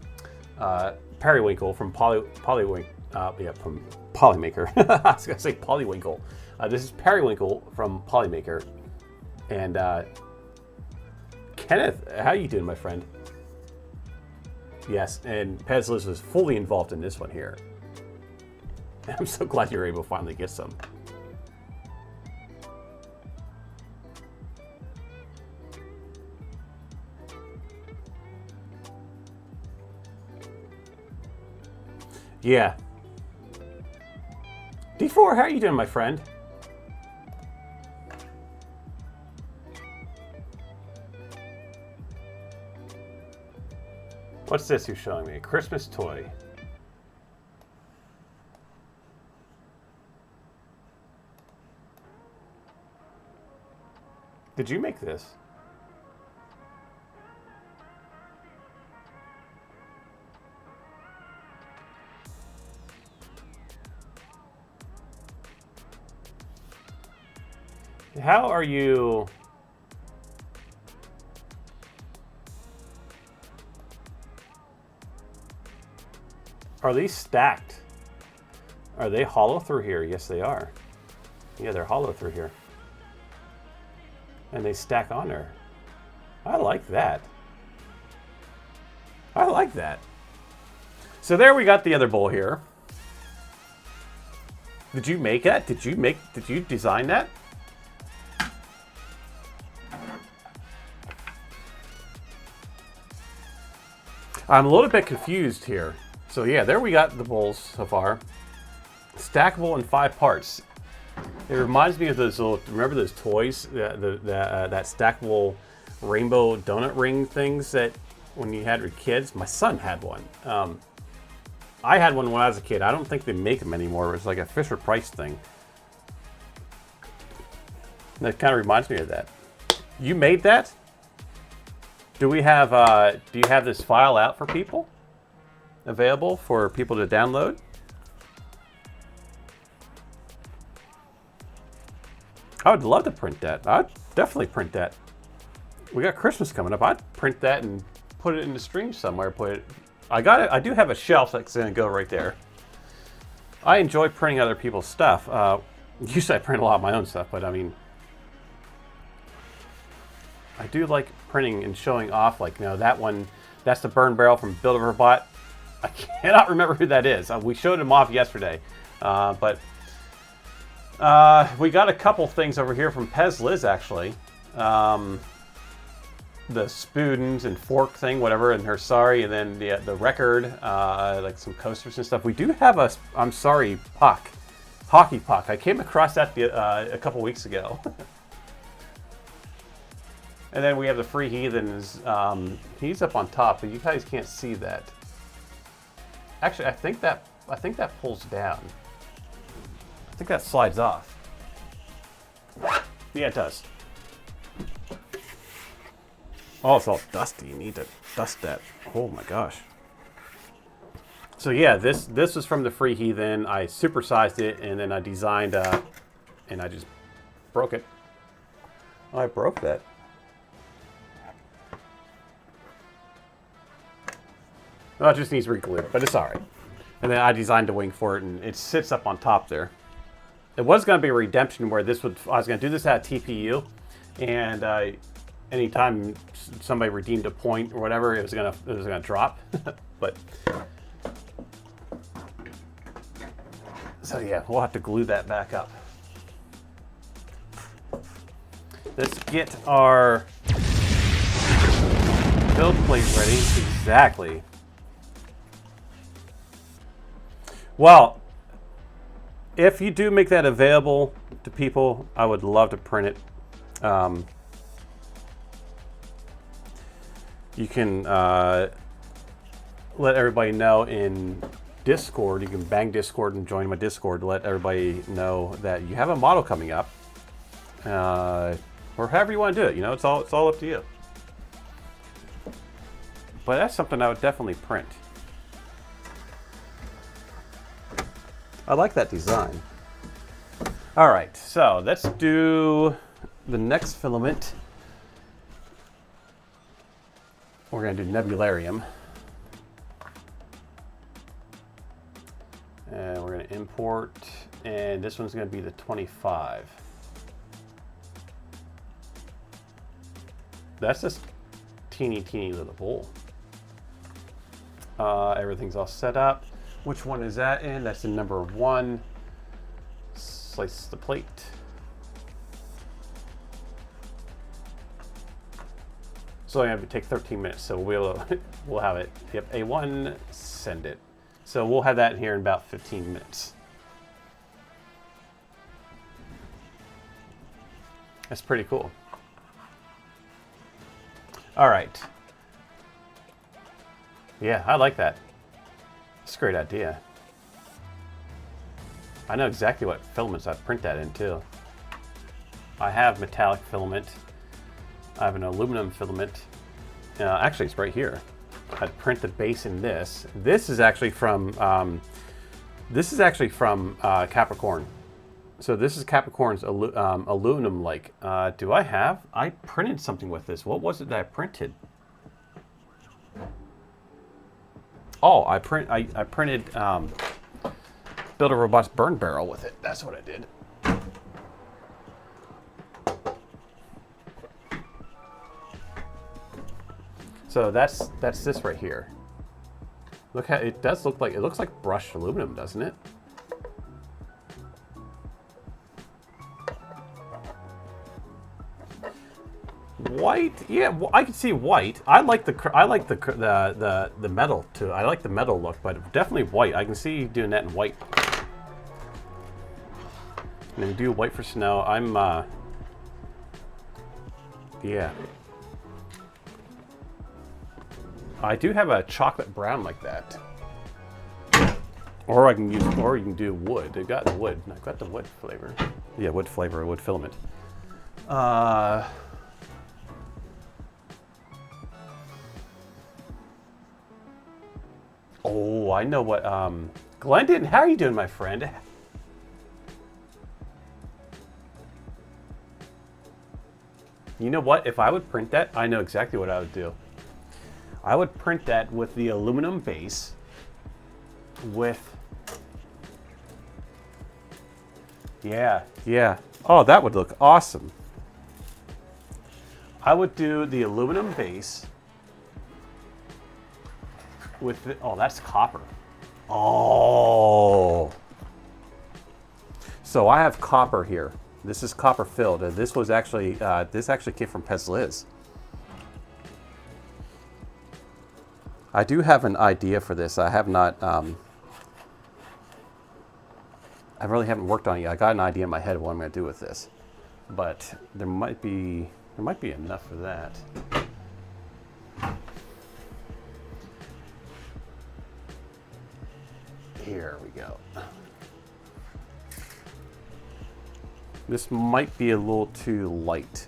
Speaker 2: Periwinkle from from Polymaker. I was going to say Polywinkle. This is Periwinkle from Polymaker. And Kenneth, how you doing, my friend? Yes, and Pezlis was fully involved in this one here. I'm so glad you're able to finally get some. Yeah. D4, how are you doing, my friend? What's this you're showing me? A Christmas toy. Did you make this? How are you? Are these stacked? Are they hollow through here? Yes, they are. Yeah, they're hollow through here. And they stack on there. I like that. I like that. So there we got the other bowl here. Did you make that? Did you design that? I'm a little bit confused here. So yeah, there we got the bowls so far. Stackable in 5 parts. It reminds me of those little, remember those toys? That stackable rainbow donut ring things that when you had your kids? My son had one. I had one when I was a kid. I don't think they make them anymore. It was like a Fisher Price thing. And that kind of reminds me of that. You made that? Do we have, do you have this file out for people? Available for people to download? I would love to print that. I'd definitely print that. We got Christmas coming up. I'd print that and put it in the stream somewhere. Put it. I got it. I do have a shelf that's gonna go right there. I enjoy printing other people's stuff. Usually I print a lot of my own stuff, but I mean, I do like printing and showing off. Like, you know, that one, that's the burn barrel from Build-A-Robot. I cannot remember who that is. We showed him off yesterday, but we got a couple things over here from Pez Liz, actually. The spoons and fork thing, whatever, and her sorry, and then the record, like some coasters and stuff. We do have a I'm sorry puck, hockey puck. I came across that a couple weeks ago. And then we have the Free Heathens. He's up on top, but you guys can't see that. Actually, I think that pulls down. I think that slides off. Yeah, it does. Oh, it's all dusty. You need to dust that. Oh my gosh. So yeah, this was from the Free Heathen. I supersized it, and then I designed, and I just broke it. I broke that. Well, it just needs reglued, but it's all right. And then I designed a wing for it, and it sits up on top there. It was going to be a redemption where this would, I was going to do this at TPU, and anytime somebody redeemed a point or whatever, it was gonna drop. But so yeah, we'll have to glue that back up. Let's get our build plate ready. Exactly. Well, if you do make that available to people, I would love to print it. You can let everybody know in Discord. You can bang Discord and join my Discord to let everybody know that you have a model coming up, or however you want to do it. You know, it's all up to you. But that's something I would definitely print. I like that design. All right, so let's do the next filament. We're going to do Nebularium. And we're going to import, and this one's going to be the 25. that's just teeny little bowl. Everything's all set up. Which one is that in? That's in number 1. Slice the plate. So I have to take 13 minutes. So we'll have it. Yep, A1, send it. So we'll have that here in about 15 minutes. That's pretty cool. All right. Yeah, I like that. It's a great idea. I know exactly what filaments I'd print that in too. I have metallic filament. I have an aluminum filament. Actually, it's right here. I'd print the base in this. This is actually from Capricorn. So this is Capricorn's aluminum lake. I printed something with this. What was it that I printed? Oh, I printed Build a Robust Burn Barrel with it. That's what I did. So that's this right here. Look how it does look like, it looks like brushed aluminum, doesn't it? White, yeah, I can see white. I like the metal too. I like the metal look, but definitely white. I can see you doing that in white. And then do white for snow. Yeah. I do have a chocolate brown like that. Or you can do wood. I've got wood. I've got the wood flavor. Yeah, wood flavor, wood filament. Oh, I know what, Glendon, how are you doing, my friend? You know what, if I would print that, I know exactly what I would do. I would print that with the aluminum base, with, yeah. Oh, that would look awesome. I would do the aluminum base with the, oh, that's copper. Oh. So I have copper here. This is copper filled, and this was actually, this actually came from Pez Liz. I do have an idea for this. I have not, I really haven't worked on it yet. I got an idea in my head of what I'm going to do with this, but there might be enough of that. Here we go. This might be a little too light.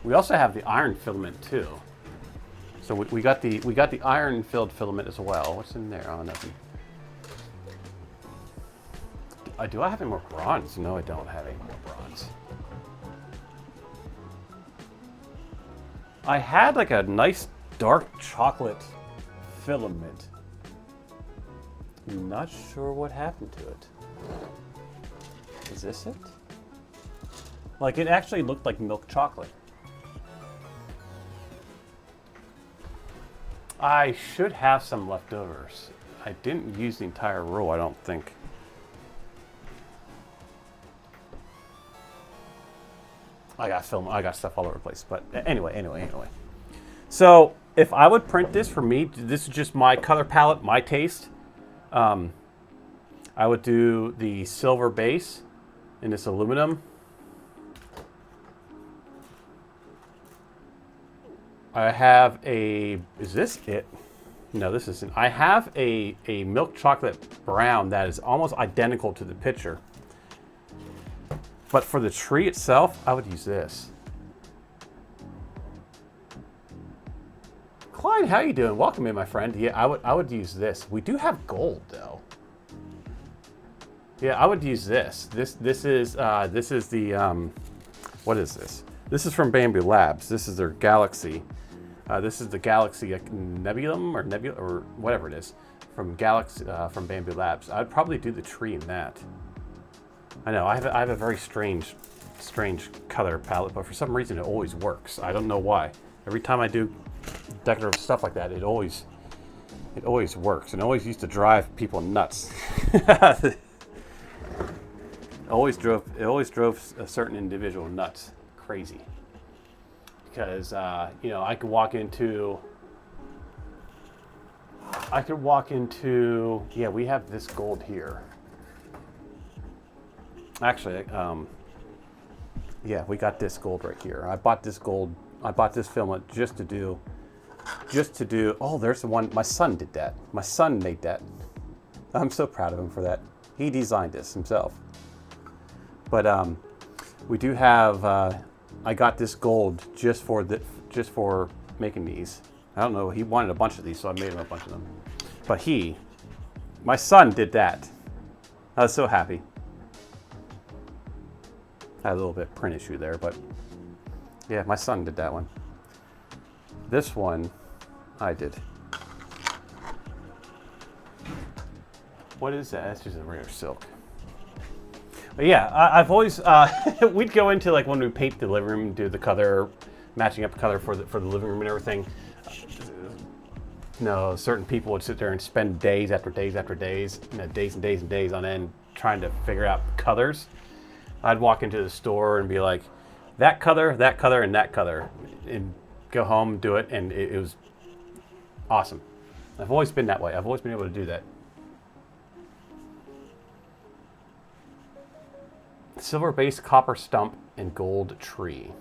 Speaker 2: We also have the iron filament too. So we got the iron filled filament as well. What's in there? Oh, nothing. Do I have any more bronze? No, I don't have any more bronze. I had like a nice dark chocolate filament. I'm not sure what happened to it. Is this it? Like, it actually looked like milk chocolate. I should have some leftovers. I didn't use the entire roll, I don't think. I got stuff all over the place, but anyway. So if I would print this for me, this is just my color palette, my taste. I would do the silver base in this aluminum. I have a, is this it? No, this isn't. I have a milk chocolate brown that is almost identical to the picture. But for the tree itself, I would use this. Clyde, how you doing? Welcome in, my friend. Yeah, I would use this. We do have gold though. Yeah, I would use this. This is the what is this? This is from Bamboo Labs. This is their Galaxy. This is the Galaxy Nebulum or whatever it is from Bamboo Labs. I'd probably do the tree in that. I know I have a very strange strange color palette, but for some reason it always works. I don't know why. Every time I do decorative stuff like that, it always works, and it always used to drive people nuts. It always drove a certain individual nuts, crazy. Because you know, I could walk into. Yeah, we have this gold here. Actually, yeah, we got this gold right here. I bought this gold. I bought this filament just to do. Oh, there's the one. My son did that. My son made that. I'm so proud of him for that. He designed this himself. But we do have. I got this gold just for making these. I don't know. He wanted a bunch of these, so I made him a bunch of them. But my son did that. I was so happy. I had a little bit of print issue there, but yeah, my son did that one. This one, I did. What is that? That's just a rare silk. But yeah, I've always we'd go into, like, when we paint the living room, do the color, matching up the color for the living room and everything. No, certain people would sit there and spend days after days after days, you know, days and days and days on end trying to figure out colors. I'd walk into the store and be like, that color, and that color, and go home, do it, and it was awesome. I've always been that way. I've always been able to do that. Silver base, copper stump, and gold tree.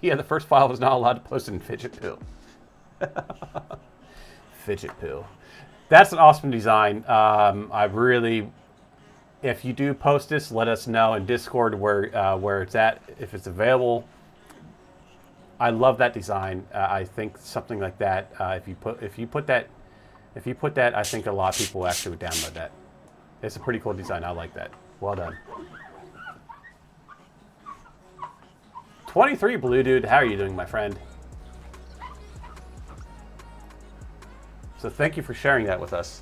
Speaker 2: Yeah, the first file was not allowed to post in Fidget Pill. Fidget Pill. That's an awesome design. If you do post this, let us know in Discord where it's at, if it's available. I love that design. I think something like that. If you put that, I think a lot of people actually would download that. It's a pretty cool design. I like that. Well done. 23 Blue Dude, how are you doing, my friend? So thank you for sharing that with us.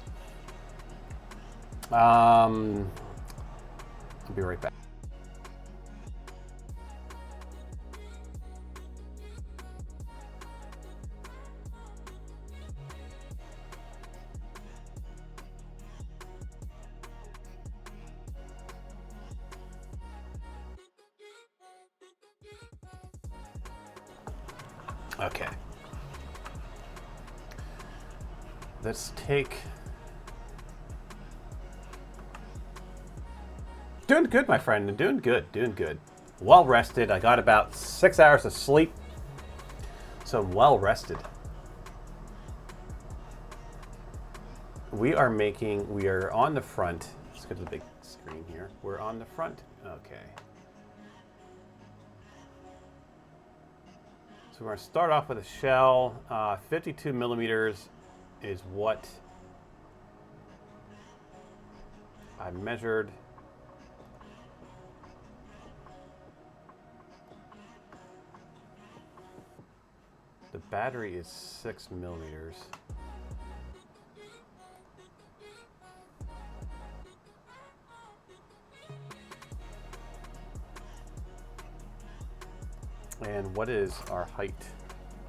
Speaker 2: I'll be right back. Okay. Let's take... Doing good, my friend. Doing good. Well rested. I got about 6 hours of sleep. So I'm well rested. We are on the front. Let's go to the big screen here. We're on the front. Okay. So we're going to start off with a shell. 52 millimeters is what I measured. The battery is 6 millimeters. And what is our height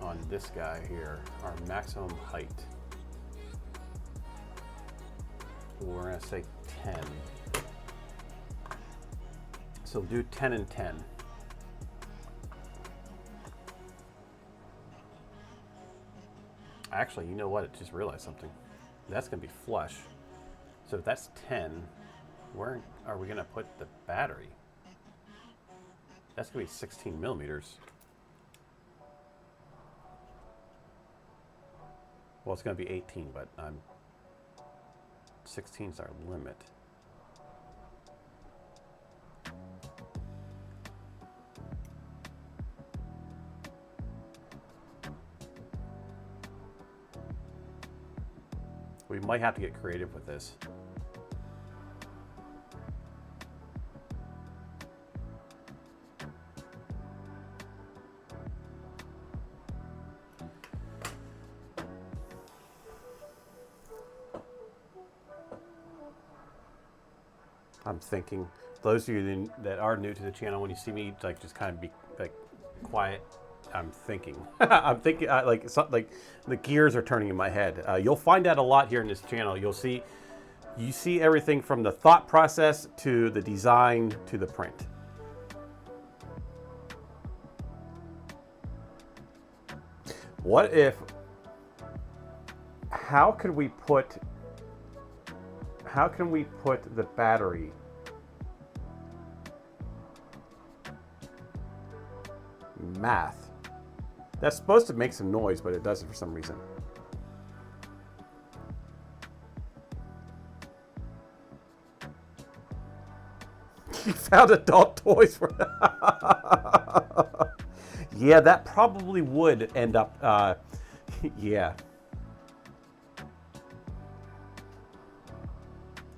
Speaker 2: on this guy here? Our maximum height. We're going to say 10. So do 10 and 10. Actually, you know what? I just realized something. That's going to be flush. So if that's 10, where are we going to put the battery? That's going to be 16 millimeters. Well, it's going to be 18, but 16 is our limit. We might have to get creative with this. I'm thinking. Those of you that are new to the channel, when you see me like just kind of be like quiet, I'm thinking. I'm thinking like the gears are turning in my head. You'll find out a lot here in this channel. You see everything from the thought process to the design to the print. What if? How can we put the battery math? That's supposed to make some noise, but it doesn't for some reason. You found adult toys for yeah, that probably would end up yeah.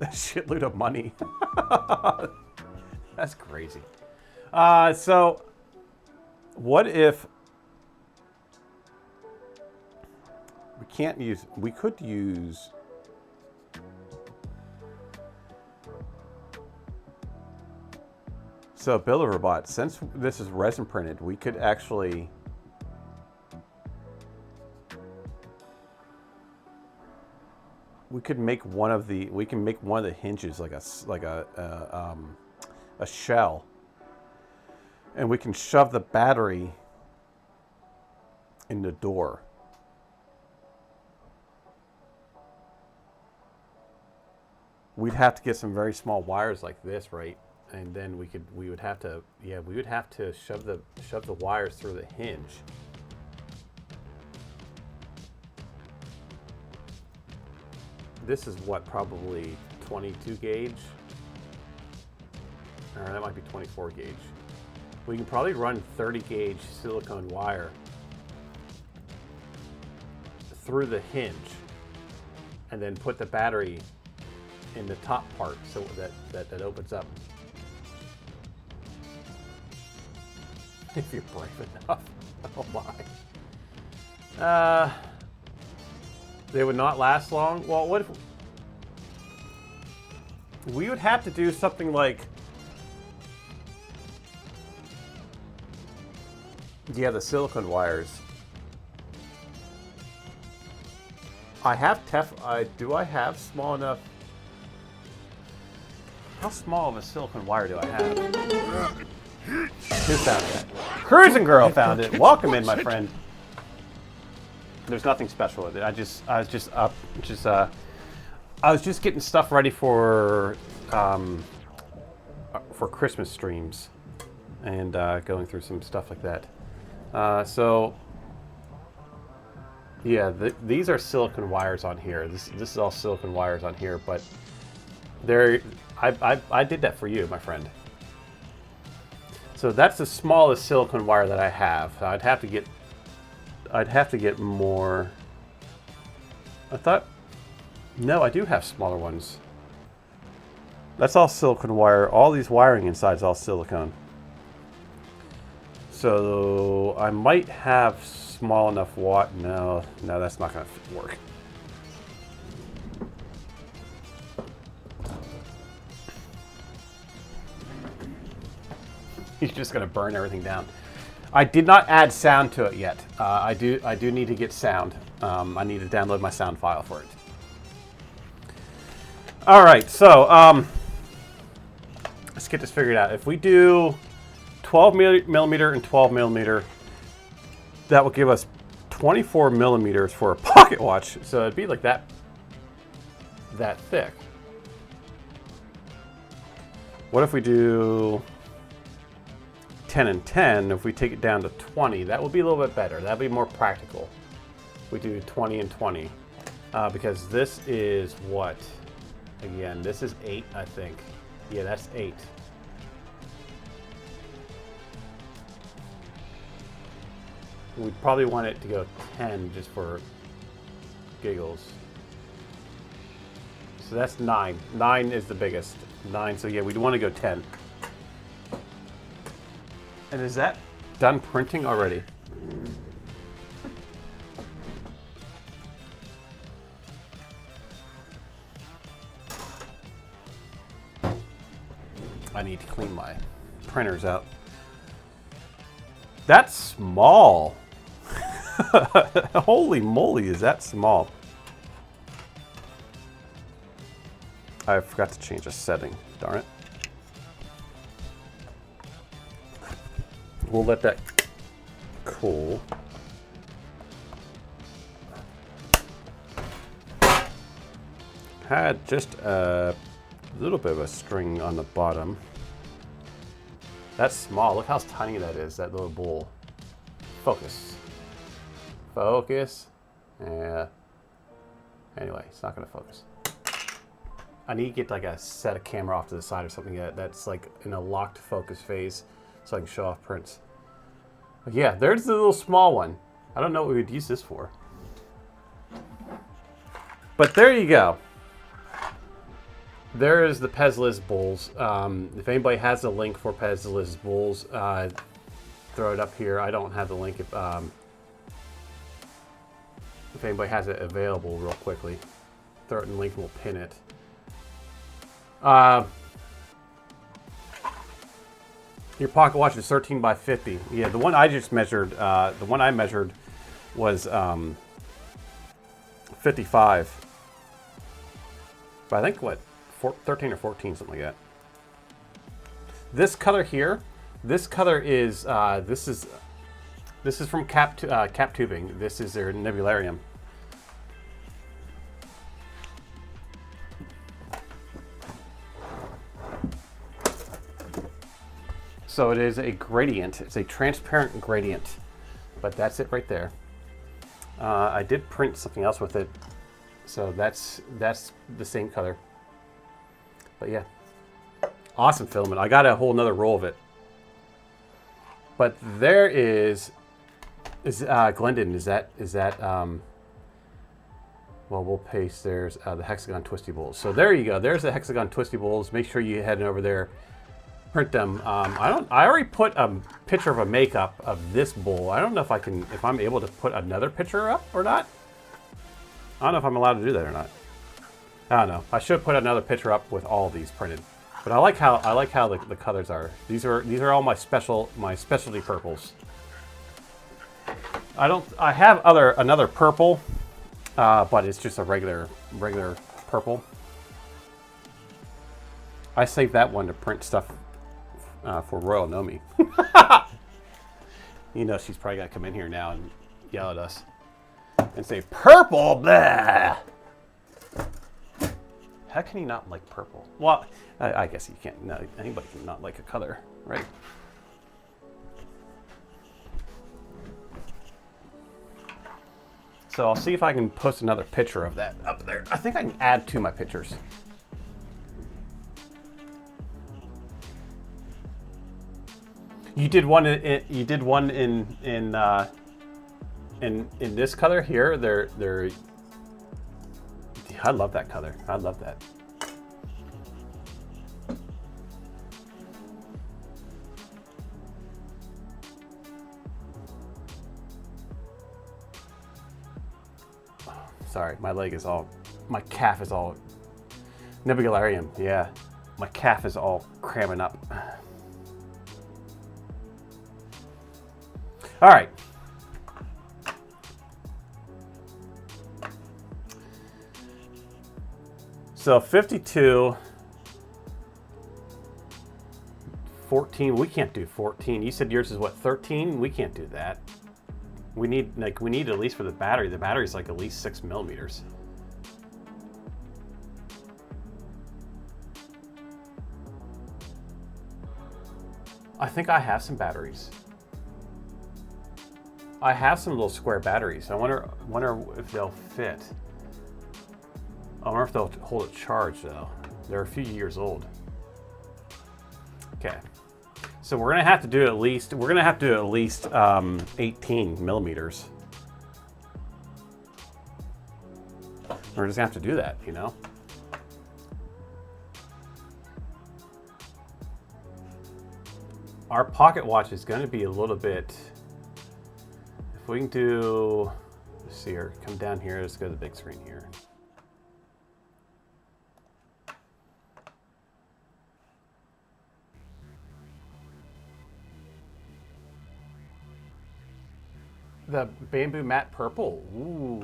Speaker 2: A shitload of money. That's crazy. So what if we could use so Build-A-Robot, since this is resin printed, we could actually make one of the hinges like a shell, and we can shove the battery in the door. We'd have to get some very small wires like this, right? And then we would have to shove the wires through the hinge. This is what, probably 22 gauge? Or that might be 24 gauge. We can probably run 30 gauge silicone wire through the hinge and then put the battery in the top part so that opens up. If you're brave enough. Oh my. They would not last long. Well, what if we would have to do something like, yeah, the silicone wires. I have do I have small enough? How small of a silicone wire do I have? Who found it? Cruising Girl found it. Welcome in, my friend. There's nothing special with it. I was just getting stuff ready for Christmas streams and going through some stuff like that. So yeah, these are silicone wires on here. This is all silicone wires on here, but I did that for you, my friend. So that's the smallest silicone wire that I have. I'd have to get more. No, I do have smaller ones. That's all silicone wire. All these wiring inside is all silicone. So I might have small enough watt. No, that's not gonna work. He's just gonna burn everything down. I did not add sound to it yet. I do need to get sound. I need to download my sound file for it. All right, so let's get this figured out. If we do 12 millimeter and 12 millimeter, that will give us 24 millimeters for a pocket watch. So it'd be like that thick. What if we do 10 and 10? If we take it down to 20, that would be a little bit better. That'd be more practical. We do 20 and 20 because this is what? Again, this is 8, I think. Yeah, that's 8. We'd probably want it to go 10 just for giggles. So that's 9. 9 is the biggest. 9, so yeah, we'd want to go 10. And is that done printing already? I need to clean my printers out. That's small. Holy moly, is that small? I forgot to change a setting. Darn it. We'll let that cool. Had just a little bit of a string on the bottom. That's small. Look how tiny that is, that little bowl. Focus. Focus. Yeah. Anyway, it's not going to focus. I need to get like a set of camera off to the side or something that's like in a locked focus phase so I can show off prints. But yeah, there's the little small one. I don't know what we would use this for. But there you go. There is the Pez bowls. If anybody has a link for Pez bowls, throw it up here. I don't have the link if anybody has it available real quickly. Throw it in the link and we'll pin it. Your pocket watch is 13 by 50. Yeah, the one I just measured, the one I measured was 55. But I think what? 13 or 14, something like that. This color here, this color is this is from Cap Tubing. This is their Nebularium. So it is a gradient. It's a transparent gradient, but that's it right there. I did print something else with it, so that's the same color. But yeah, awesome filament. I got a whole nother roll of it. But there is Glendon. Is that well, we'll paste. There's the Hexagon Twisty Bowls. So there you go. There's the Hexagon Twisty Bowls. Make sure you head over there, print them. I already put a picture of a makeup of this bowl. I don't know if I'm able to put another picture up or not. I don't know if I'm allowed to do that or not. I don't know. I should put another picture up with all of these printed. But I like how the colors are. These are all my specialty purples. I have another purple, but it's just a regular purple. I saved that one to print stuff for Royal Nomi. You know she's probably gonna come in here now and yell at us and say purple, blah. How can you not like purple? Well, I guess you can't. No, anybody can not like a color, right? So I'll see if I can post another picture of that up there. I think I can add to my pictures. You did one in this color here. They're. I love that color. I love that. Sorry, my calf is all Nebularium. Yeah, my calf is all cramming up. All right. So 52, 14, we can't do 14. You said yours is what, 13? We can't do that. We need at least for the battery. The battery's like at least 6 millimeters. I think I have some batteries. I have some little square batteries. I wonder if they'll fit. I wonder if they'll hold it charged though. They're a few years old. Okay, so we're gonna have to do at least 18 millimeters. We're just gonna have to do that, you know. Our pocket watch is gonna be a little bit. If we can do, let's see here. Come down here. Let's go to the big screen here. The bamboo matte purple. Ooh,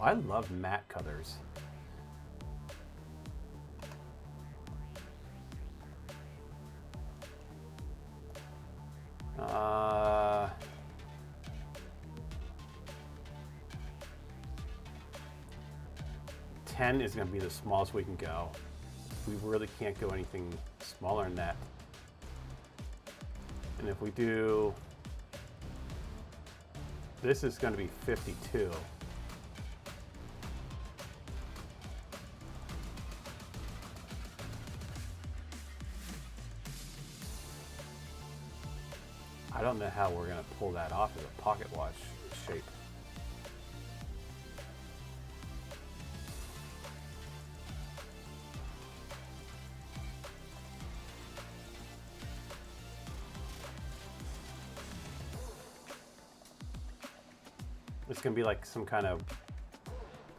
Speaker 2: I love matte colors. Uh, 10 is going to be the smallest we can go. We really can't go anything smaller than that. And if we do, this is going to be 52. I don't know how we're going to pull that off as a pocket watch shape. It's going to be like some kind of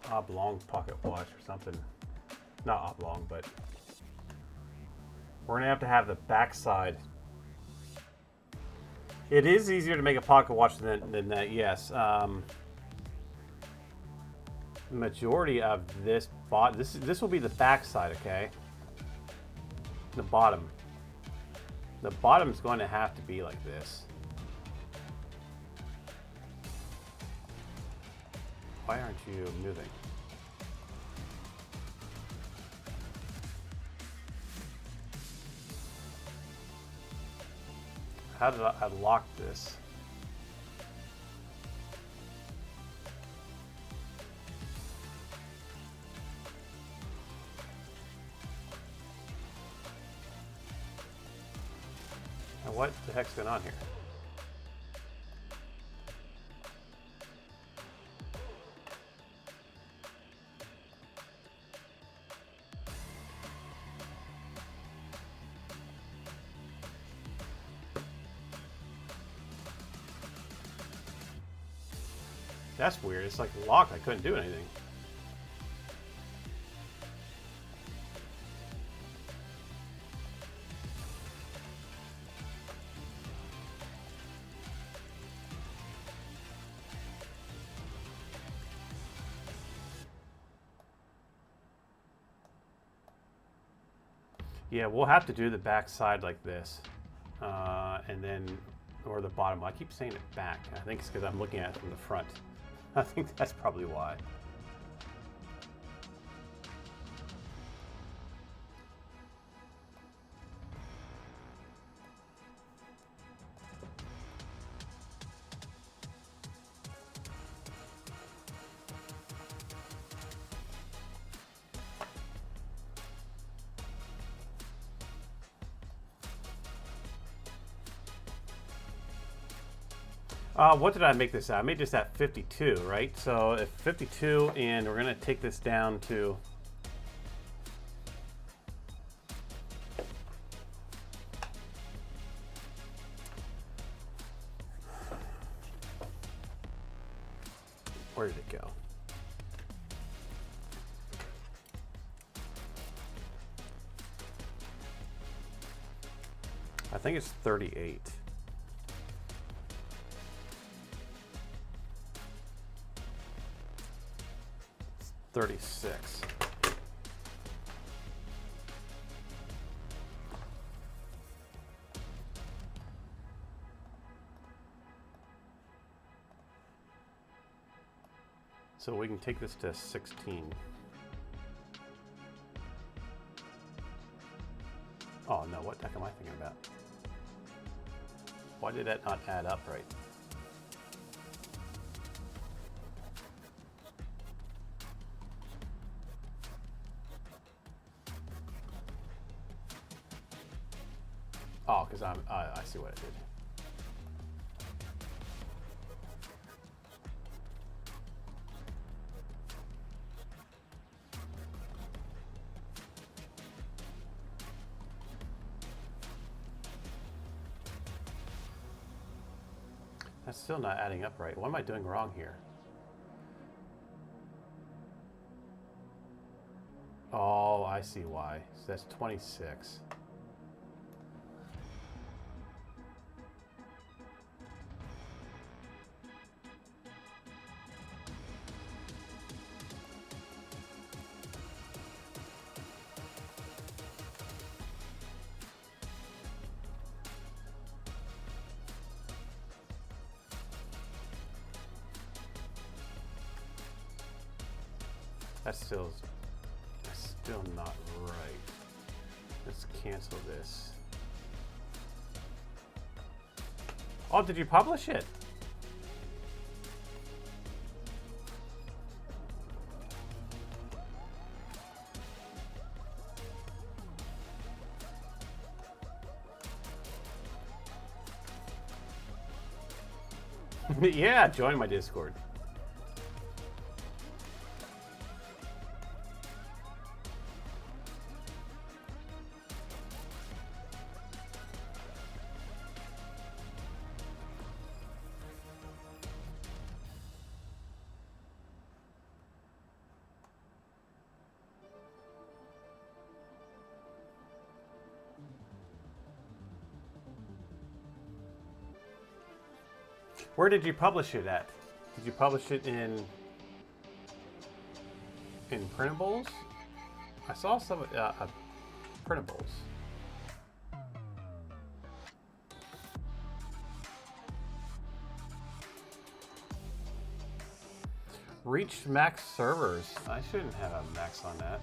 Speaker 2: oblong pocket watch or something. Not oblong, but we're going to have the backside. It is easier to make a pocket watch than that, yes. The majority of this this will be the backside, okay? The bottom. The bottom is going to have to be like this. Why aren't you moving? How did I lock this? And what the heck's going on here? That's weird. It's like locked. I couldn't do anything. Yeah, we'll have to do the back side like this. And then, or the bottom. I keep saying it back. I think it's because I'm looking at it from the front. I think that's probably why. What did I make this at? I made this at 52, right? So if 52, and we're going to take this down to where did it go? I think it's 38. 36. So we can take this to 16. Oh no, what the heck am I thinking about? Why did that not add up right? Oh, because I see what I did. That's still not adding up right. What am I doing wrong here? Oh, I see why. So that's 26. That's still not right. Let's cancel this. Oh, did you publish it? Yeah, join my Discord. Where did you publish it at? Did you publish it in printables? I saw some printables. Reached max servers. I shouldn't have a max on that.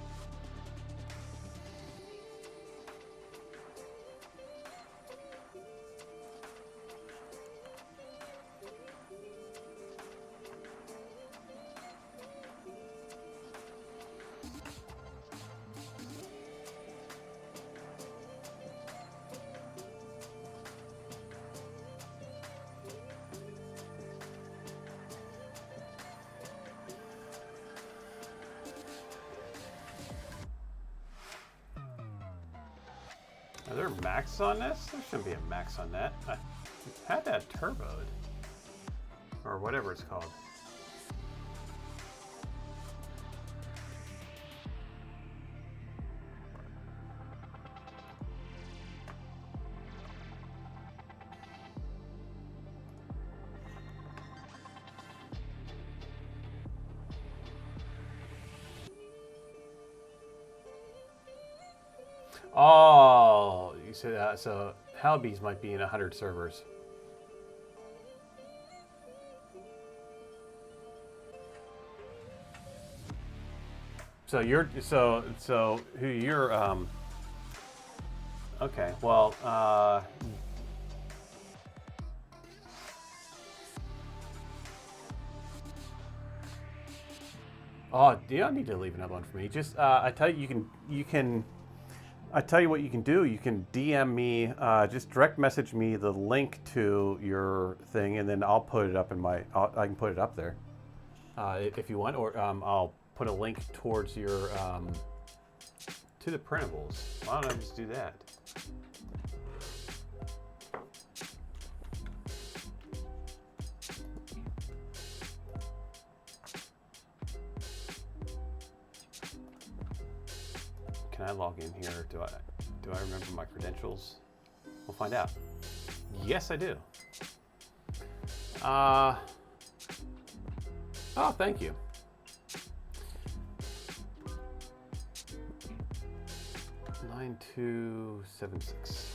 Speaker 2: Are there max on this? There shouldn't be a max on that. I had that turboed. Or whatever it's called. Oh, you said that. So Halby's might be in 100 servers. So you're who you're okay. Well, oh, you don't need to leave another one for me. Just I tell you, you can. I tell you what you can do. You can DM me, just direct message me the link to your thing, and then I'll put it up in my. I can put it up there, if you want, or I'll put a link towards your to the printables. Why don't I just do that? Can I log in here? Do I remember my credentials? We'll find out. Yes, I do. Oh, thank you. Nine 276.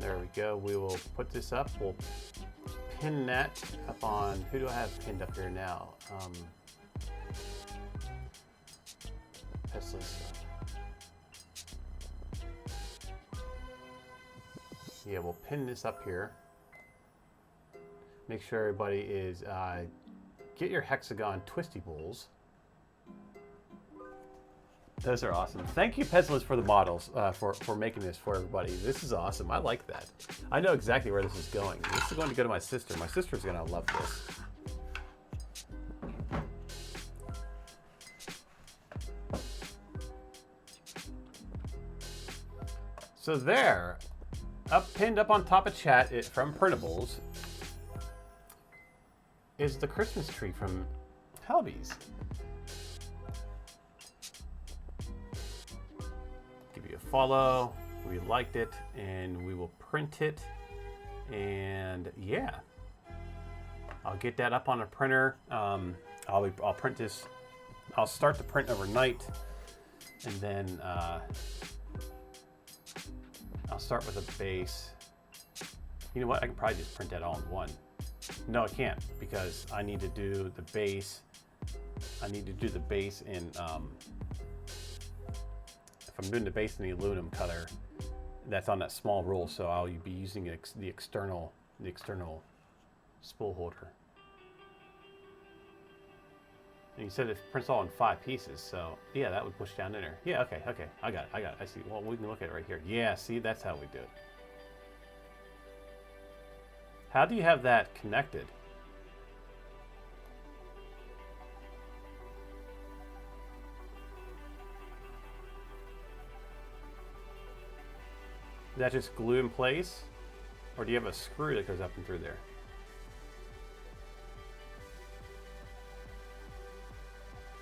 Speaker 2: There we go. We will put this up. We'll pin that up on. Who do I have pinned up here now? Pesless. Yeah, we'll pin this up here. Make sure everybody is. Get your hexagon twisty bowls. Those are awesome. Thank you, Pesless, for the models, for making this for everybody. This is awesome. I like that. I know exactly where this is going. This is going to go to my sister. My sister's going to love this. So there, pinned up on top of chat from Printables is the Christmas tree from Halby's. Give you a follow. we liked it, and we will print it. And yeah, I'll get that up on a printer. I'll print this. I'll start the print overnight, and then I'll start with a base. You know what? I can probably just print that all in one. No, I can't, because I need to do the base. I need to do the base in. If I'm doing the base in the aluminum cutter, that's on that small rule, so I'll be using the external spool holder. And you said it prints all in 5 pieces, so yeah, that would push down in there. Yeah, okay, I got it. I see. Well, we can look at it right here. Yeah, see, that's how we do it. How do you have that connected? Is that just glue in place? Or do you have a screw that goes up and through there?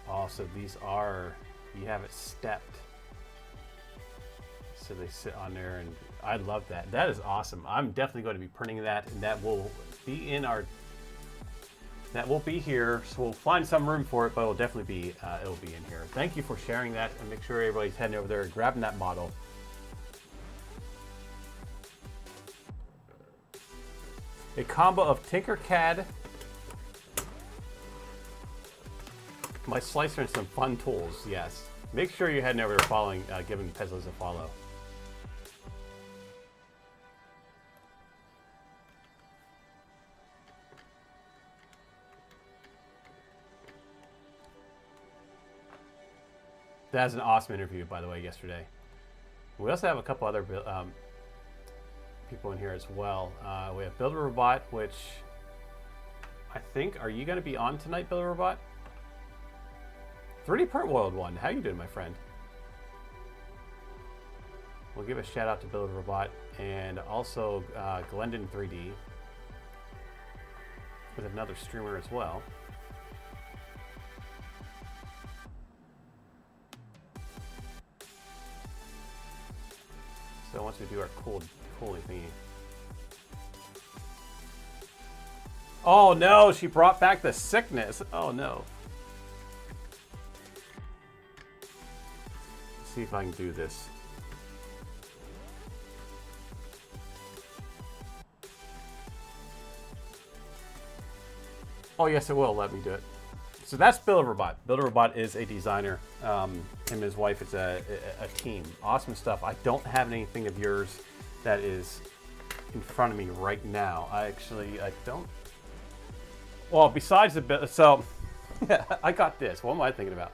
Speaker 2: Oh, so these are, you have it stepped. So they sit on there, and I love that. That is awesome. I'm definitely going to be printing that, and that will be in our, that will be here. So we'll find some room for it, but it'll definitely be, it'll be in here. Thank you for sharing that, and make sure everybody's heading over there and grabbing that model. A combo of Tinkercad, my slicer, and some fun tools. Yes. Make sure you're heading over there following, giving Pezlos a follow. That was an awesome interview, by the way, yesterday. We also have a couple other people in here as well. We have Builder Robot, which I think, are you going to be on tonight, Builder Robot? 3D Print World 1, how you doing, my friend? We'll give a shout out to Builder Robot, and also Glendon 3D with another streamer as well. So once we do our cooling thingy. Oh no, she brought back the sickness. Oh no. Let's see if I can do this. Oh yes, it will let me do it. So that's Builder Robot. Builder Robot is a designer. Him and his wife, it's a team. Awesome stuff. I don't have anything of yours that is in front of me right now. I don't. Well, besides the so I got this. What am I thinking about?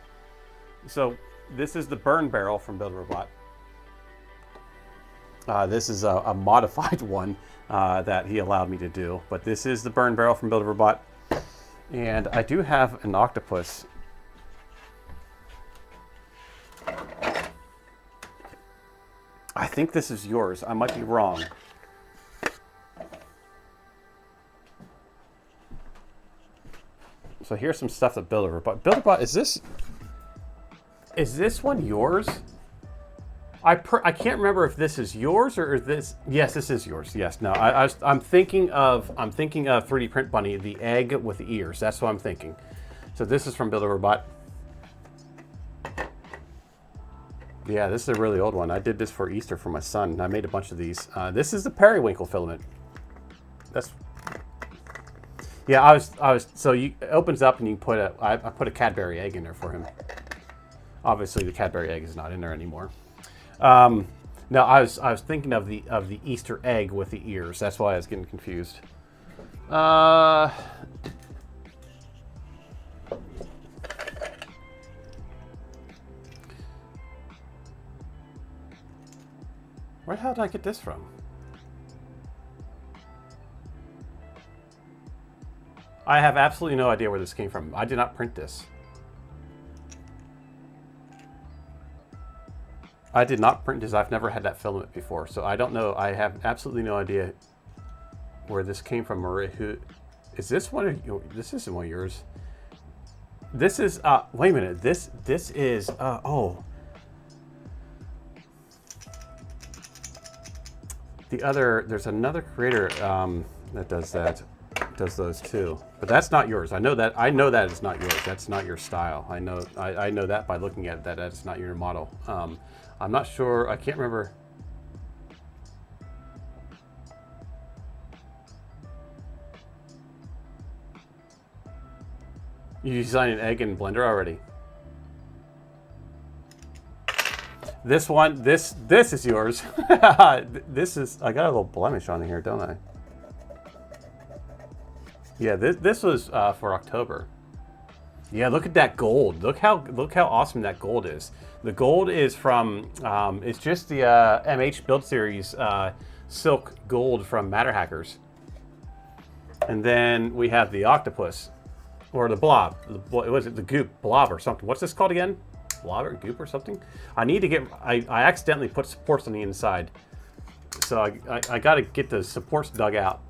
Speaker 2: So this is the burn barrel from Builder Robot. This is a modified one that he allowed me to do, but this is the burn barrel from Builder Robot. And I do have an octopus. I think this is yours. I might be wrong. So here's some stuff that Builder Robot. Builder Robot, is this one yours? I can't remember if this is yours or is this. Yes, this is yours. Yes. No, I'm thinking of 3D Print Bunny, the egg with the ears. That's what I'm thinking. So this is from Builder Robot. Yeah, this is a really old one. I did this for Easter for my son. I made a bunch of these. This is the periwinkle filament. That's. Yeah, I was. So it opens up and you put I put a Cadbury egg in there for him. Obviously, the Cadbury egg is not in there anymore. No, I was thinking of the Easter egg with the ears. That's why I was getting confused. Where the hell did I get this from? I have absolutely no idea where this came from. I did not print this. I did not print this. I've never had that filament before, so I don't know. I have absolutely no idea where this came from or who. Is this one of you? This isn't one of yours. This is. Wait a minute. This is. Oh. There's another creator that does that, does those too. But that's not yours. I know that is not yours. That's not your style. I know that by looking at that. That's not your model. I'm not sure. I can't remember. You designed an egg in Blender already. This one, this is yours. This is. I got a little blemish on here, don't I? Yeah, this was for October. Yeah, look at that gold. Look how awesome that gold is. The gold is from. It's just the MH Build Series Silk Gold from Matter Hackers. And then we have the octopus, or the blob. What was it? The goop blob or something. What's this called again? Blob or goop or something? I need to get. I accidentally put supports on the inside, so I got to get the supports dug out.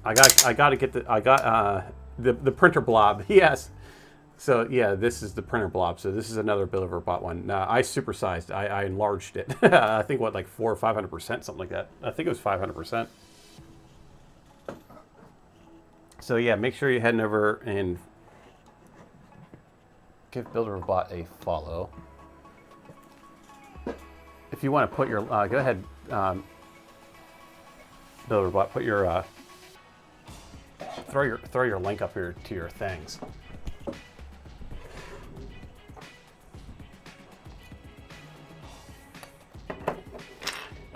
Speaker 2: I got to get the printer blob. Yes. So yeah, this is the printer blob. So this is another Builderverbot one. I supersized. I enlarged it. I think what, like 400% or 500%, something like that. I think it was 500%. So yeah, make sure you're heading over and give Builderverbot a follow. If you want to put your, go ahead, Builderverbot, put your, throw your link up here to your things.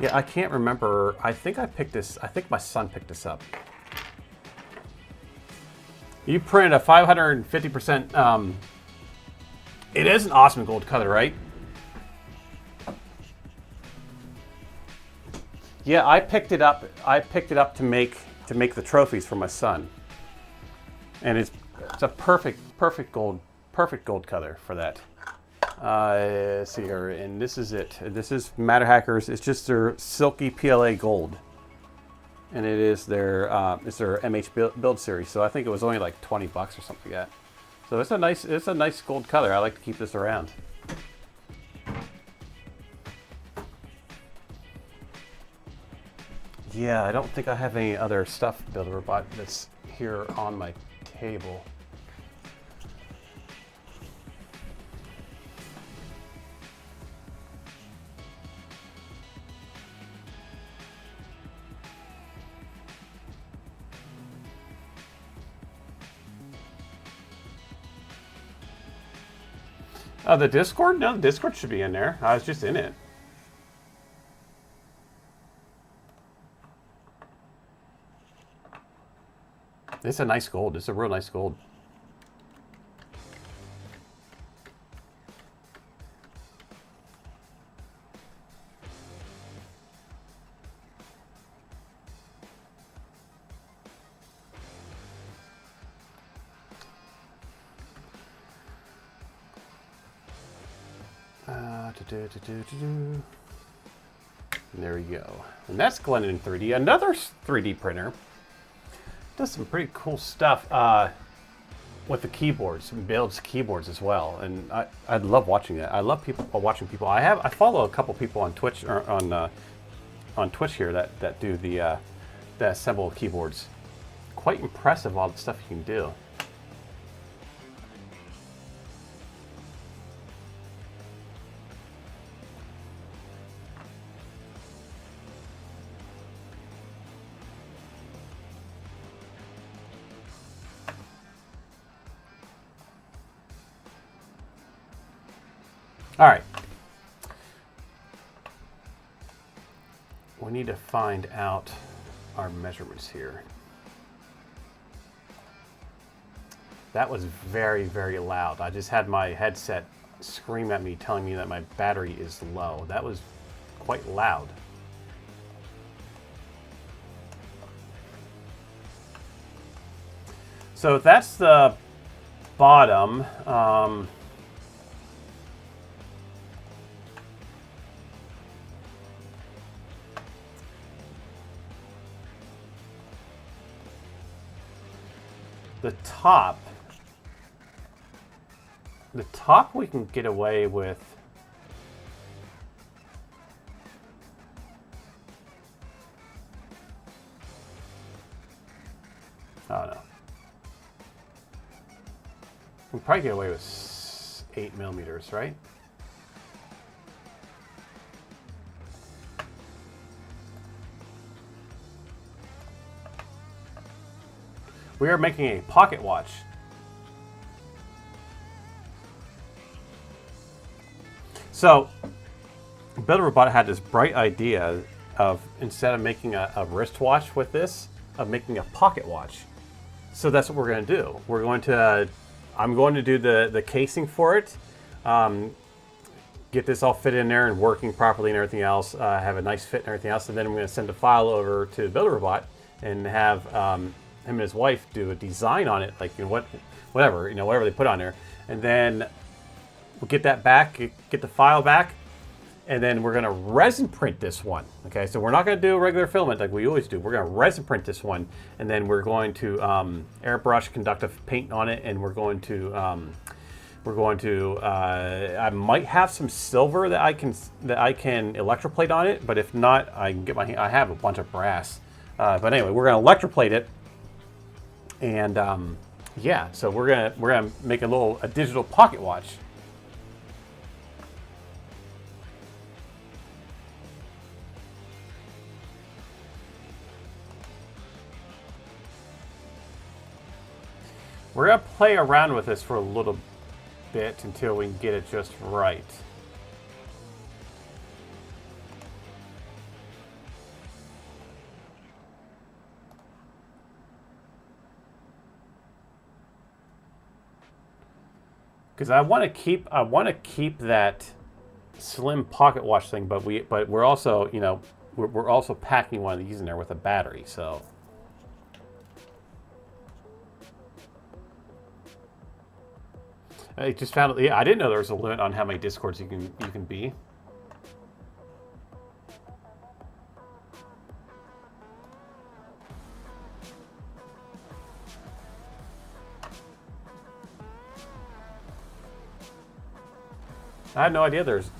Speaker 2: Yeah, I can't remember. I think I picked this. I think my son picked this up. You printed a 550%. It is an awesome gold color, right? Yeah, I picked it up. I picked it up to make the trophies for my son, and it's a perfect gold color for that. Let's see here, and this is it. This is Matter Hackers. It's just their silky PLA gold, and it is their MH build series. So I think it was only like $20 or something like that. So it's a nice gold color. I like to keep this around. Yeah, I don't think I have any other stuff Builderverbot that's here on my table. The Discord? No, the Discord should be in there. I was just in it. It's a nice gold. It's a real nice gold. And there we go. And that's Glendon 3D, another 3D printer. Does some pretty cool stuff with the keyboards, and builds keyboards as well. And I love watching that. I love watching people. I follow a couple people on Twitch or on Twitch here that do the that assemble keyboards. Quite impressive, all the stuff you can do. All right. We need to find out our measurements here. That was very, very loud. I just had my headset scream at me, telling me that my battery is low. That was quite loud. So that's the bottom. The top we can get away with I don't know. We can probably get away with 8mm, right? We are making a pocket watch. So, Builder Robot had this bright idea of, instead of making a wristwatch with this, of making a pocket watch. So that's what we're going to do. We're going to, I'm going to do the casing for it, get this all fit in there and working properly and everything else, have a nice fit and everything else, and then I'm going to send a file over to Builder Robot and have him and his wife do a design on it, like, you know, whatever they put on there, and then we'll get that back, get the file back, and then we're going to resin print this one. Okay, so we're not going to do a regular filament like we always do. We're going to resin print this one, and then we're going to airbrush conductive paint on it, and we're going to I might have some silver that I can electroplate on it, but if not, I can get I have a bunch of brass. But anyway, we're going to electroplate it. And yeah, so we're gonna make a digital pocket watch. We're gonna play around with this for a little bit until we can get it just right. Because I want to keep that slim pocket watch thing, but we're also, you know, we're also packing one of these in there with a battery. So I just found, yeah, I didn't know there was a limit on how many discords you can be. I had no idea there's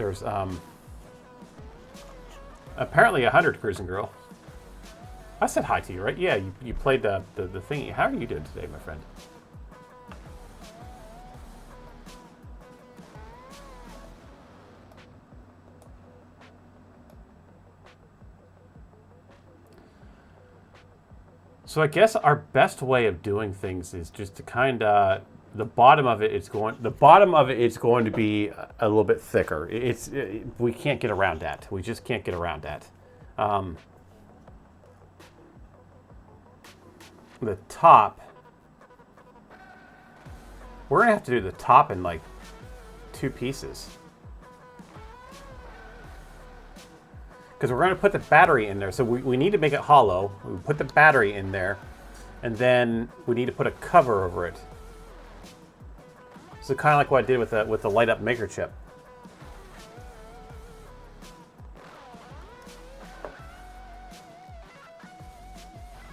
Speaker 2: apparently 100 Cruising Girl. I said hi to you, right? Yeah, you played the thingy. How are you doing today, my friend? So I guess our best way of doing things is just to kind of, the bottom of it is going to be a little bit thicker. We can't get around that. We just can't get around that. The top, we're gonna have to do the top in like 2 pieces. Because we're going to put the battery in there. So we need to make it hollow. We put the battery in there. And then we need to put a cover over it. So kind of like what I did with the light up maker chip.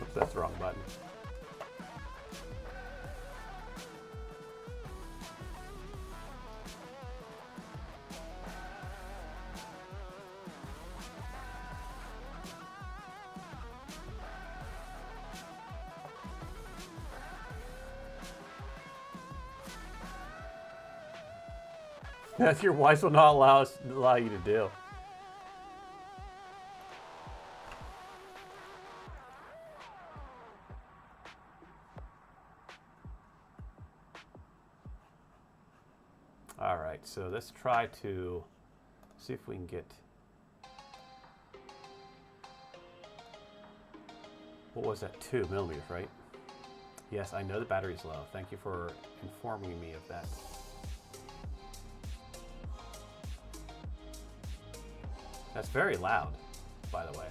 Speaker 2: Oops, that's the wrong button. That's your wife will not allow you to do. All right, so let's try to see if we can get. What was that? 2mm, right? Yes, I know the battery's low. Thank you for informing me of that. That's very loud, by the way.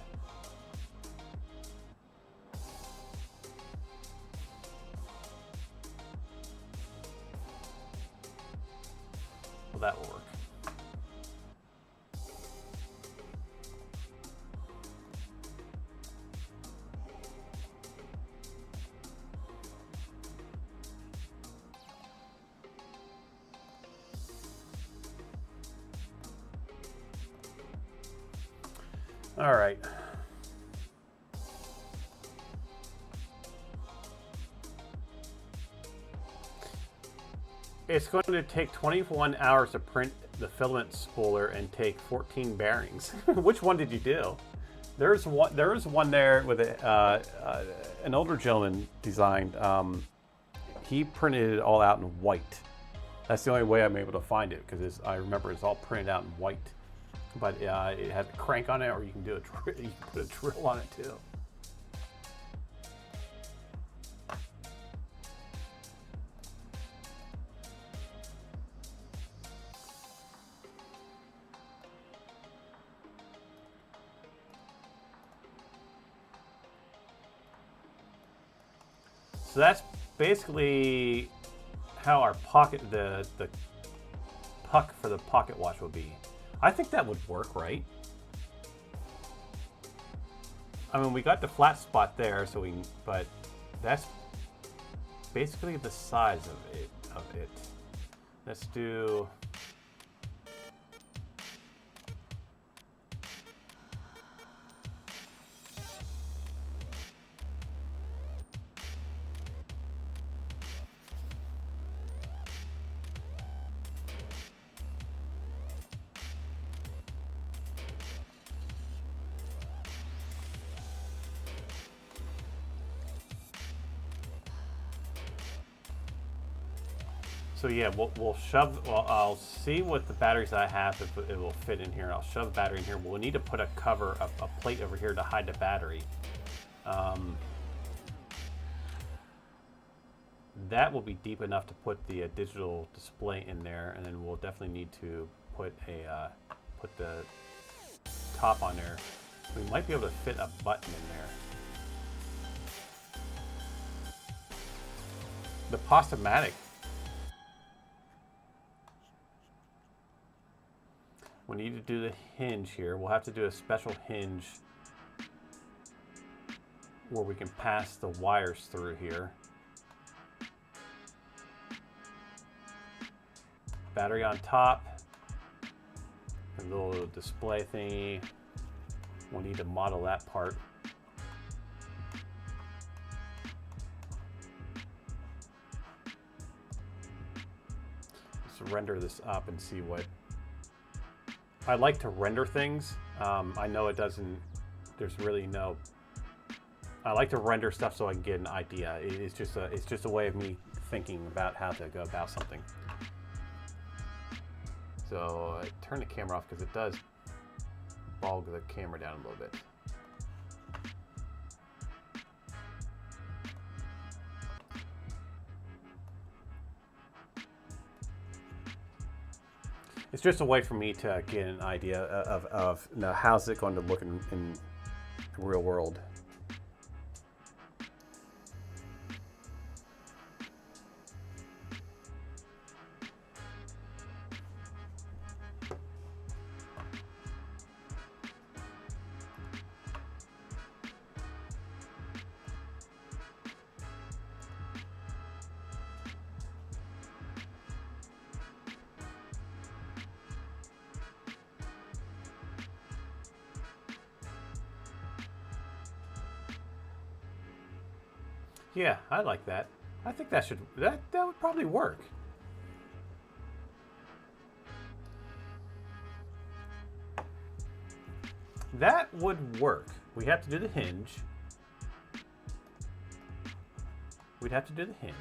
Speaker 2: Well, that will work. All right. It's going to take 21 hours to print the filament spooler and take 14 bearings. Which one did you do? There's one there with an older gentleman designed. He printed it all out in white. That's the only way I'm able to find it, because I remember it's all printed out in white. But it has a crank on it, or you can do you can put a drill on it too. So that's basically how our the puck for the pocket watch will be. I think that would work, right? I mean, we got the flat spot there, but that's basically the size of it. Let's do. So yeah, we'll shove. Well, I'll see what the batteries I have, if it will fit in here. I'll shove a battery in here. We'll need to put a cover, a plate over here to hide the battery. That will be deep enough to put the digital display in there, and then we'll definitely need to put the top on there. We might be able to fit a button in there. The Postomatic. We need to do the hinge here. We'll have to do a special hinge where we can pass the wires through here. Battery on top. A little display thingy. We'll need to model that part. Let's render this up and see what. I like to render things. I know it doesn't, there's really no, I like to render stuff so I can get an idea. It's just a way of me thinking about how to go about something. So I turn the camera off because it does bog the camera down a little bit. It's just a way for me to get an idea of you know, how's it going to look in the real world. Yeah, I like that. I think that would probably work. That would work. We have to do the hinge. We'd have to do the hinge.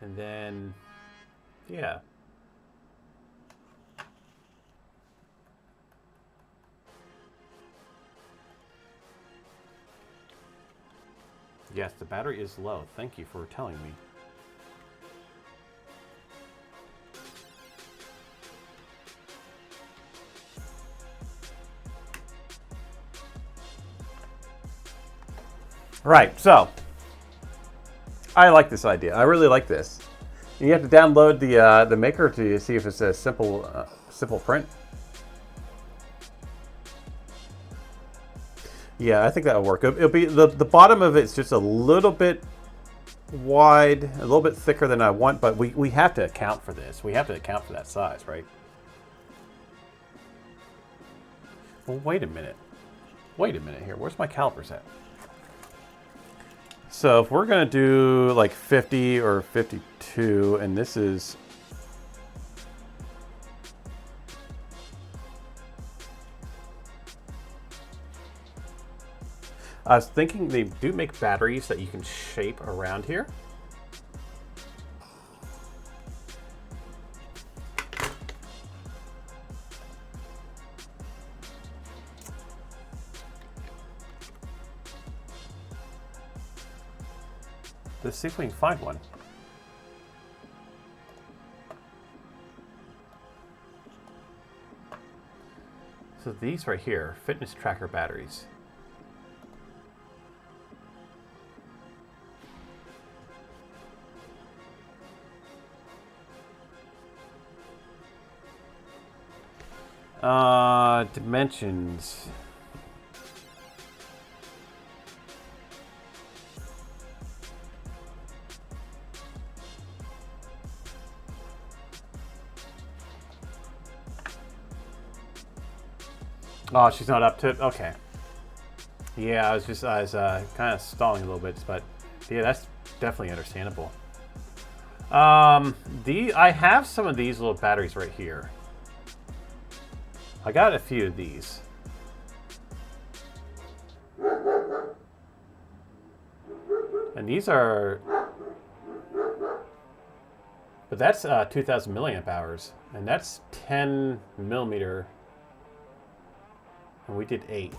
Speaker 2: And then, yeah. Yes, the battery is low. Thank you for telling me. Right, so I like this idea. I really like this. You have to download the maker to see if it's a simple print. Yeah, I think that'll work. It'll be the bottom of it's just a little bit wide, a little bit thicker than I want, but we have to account for this. We have to account for that size, right? Well, wait a minute. Wait a minute here. Where's my calipers at? So if we're going to do like 50 or 52, and this is I was thinking they do make batteries that you can shape around here. Let's see if we can find one. So these right here, fitness tracker batteries. Dimensions. Oh, she's not up to it? Okay. Yeah, I was kind of stalling a little bit, but yeah, that's definitely understandable. I have some of these little batteries right here. I got a few of these. And these are, but that's 2,000 milliamp hours, and that's 10 millimeter. And we did 8.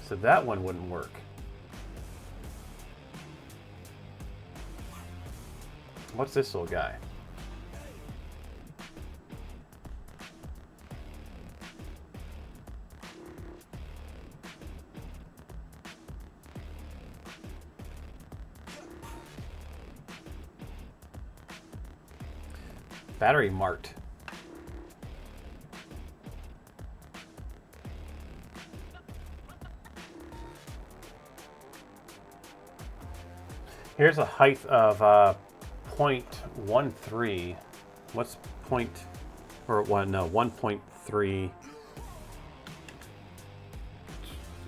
Speaker 2: So that one wouldn't work. What's this little guy? Battery marked. Here's a height of 0.13. What's point, or one? No, 1.3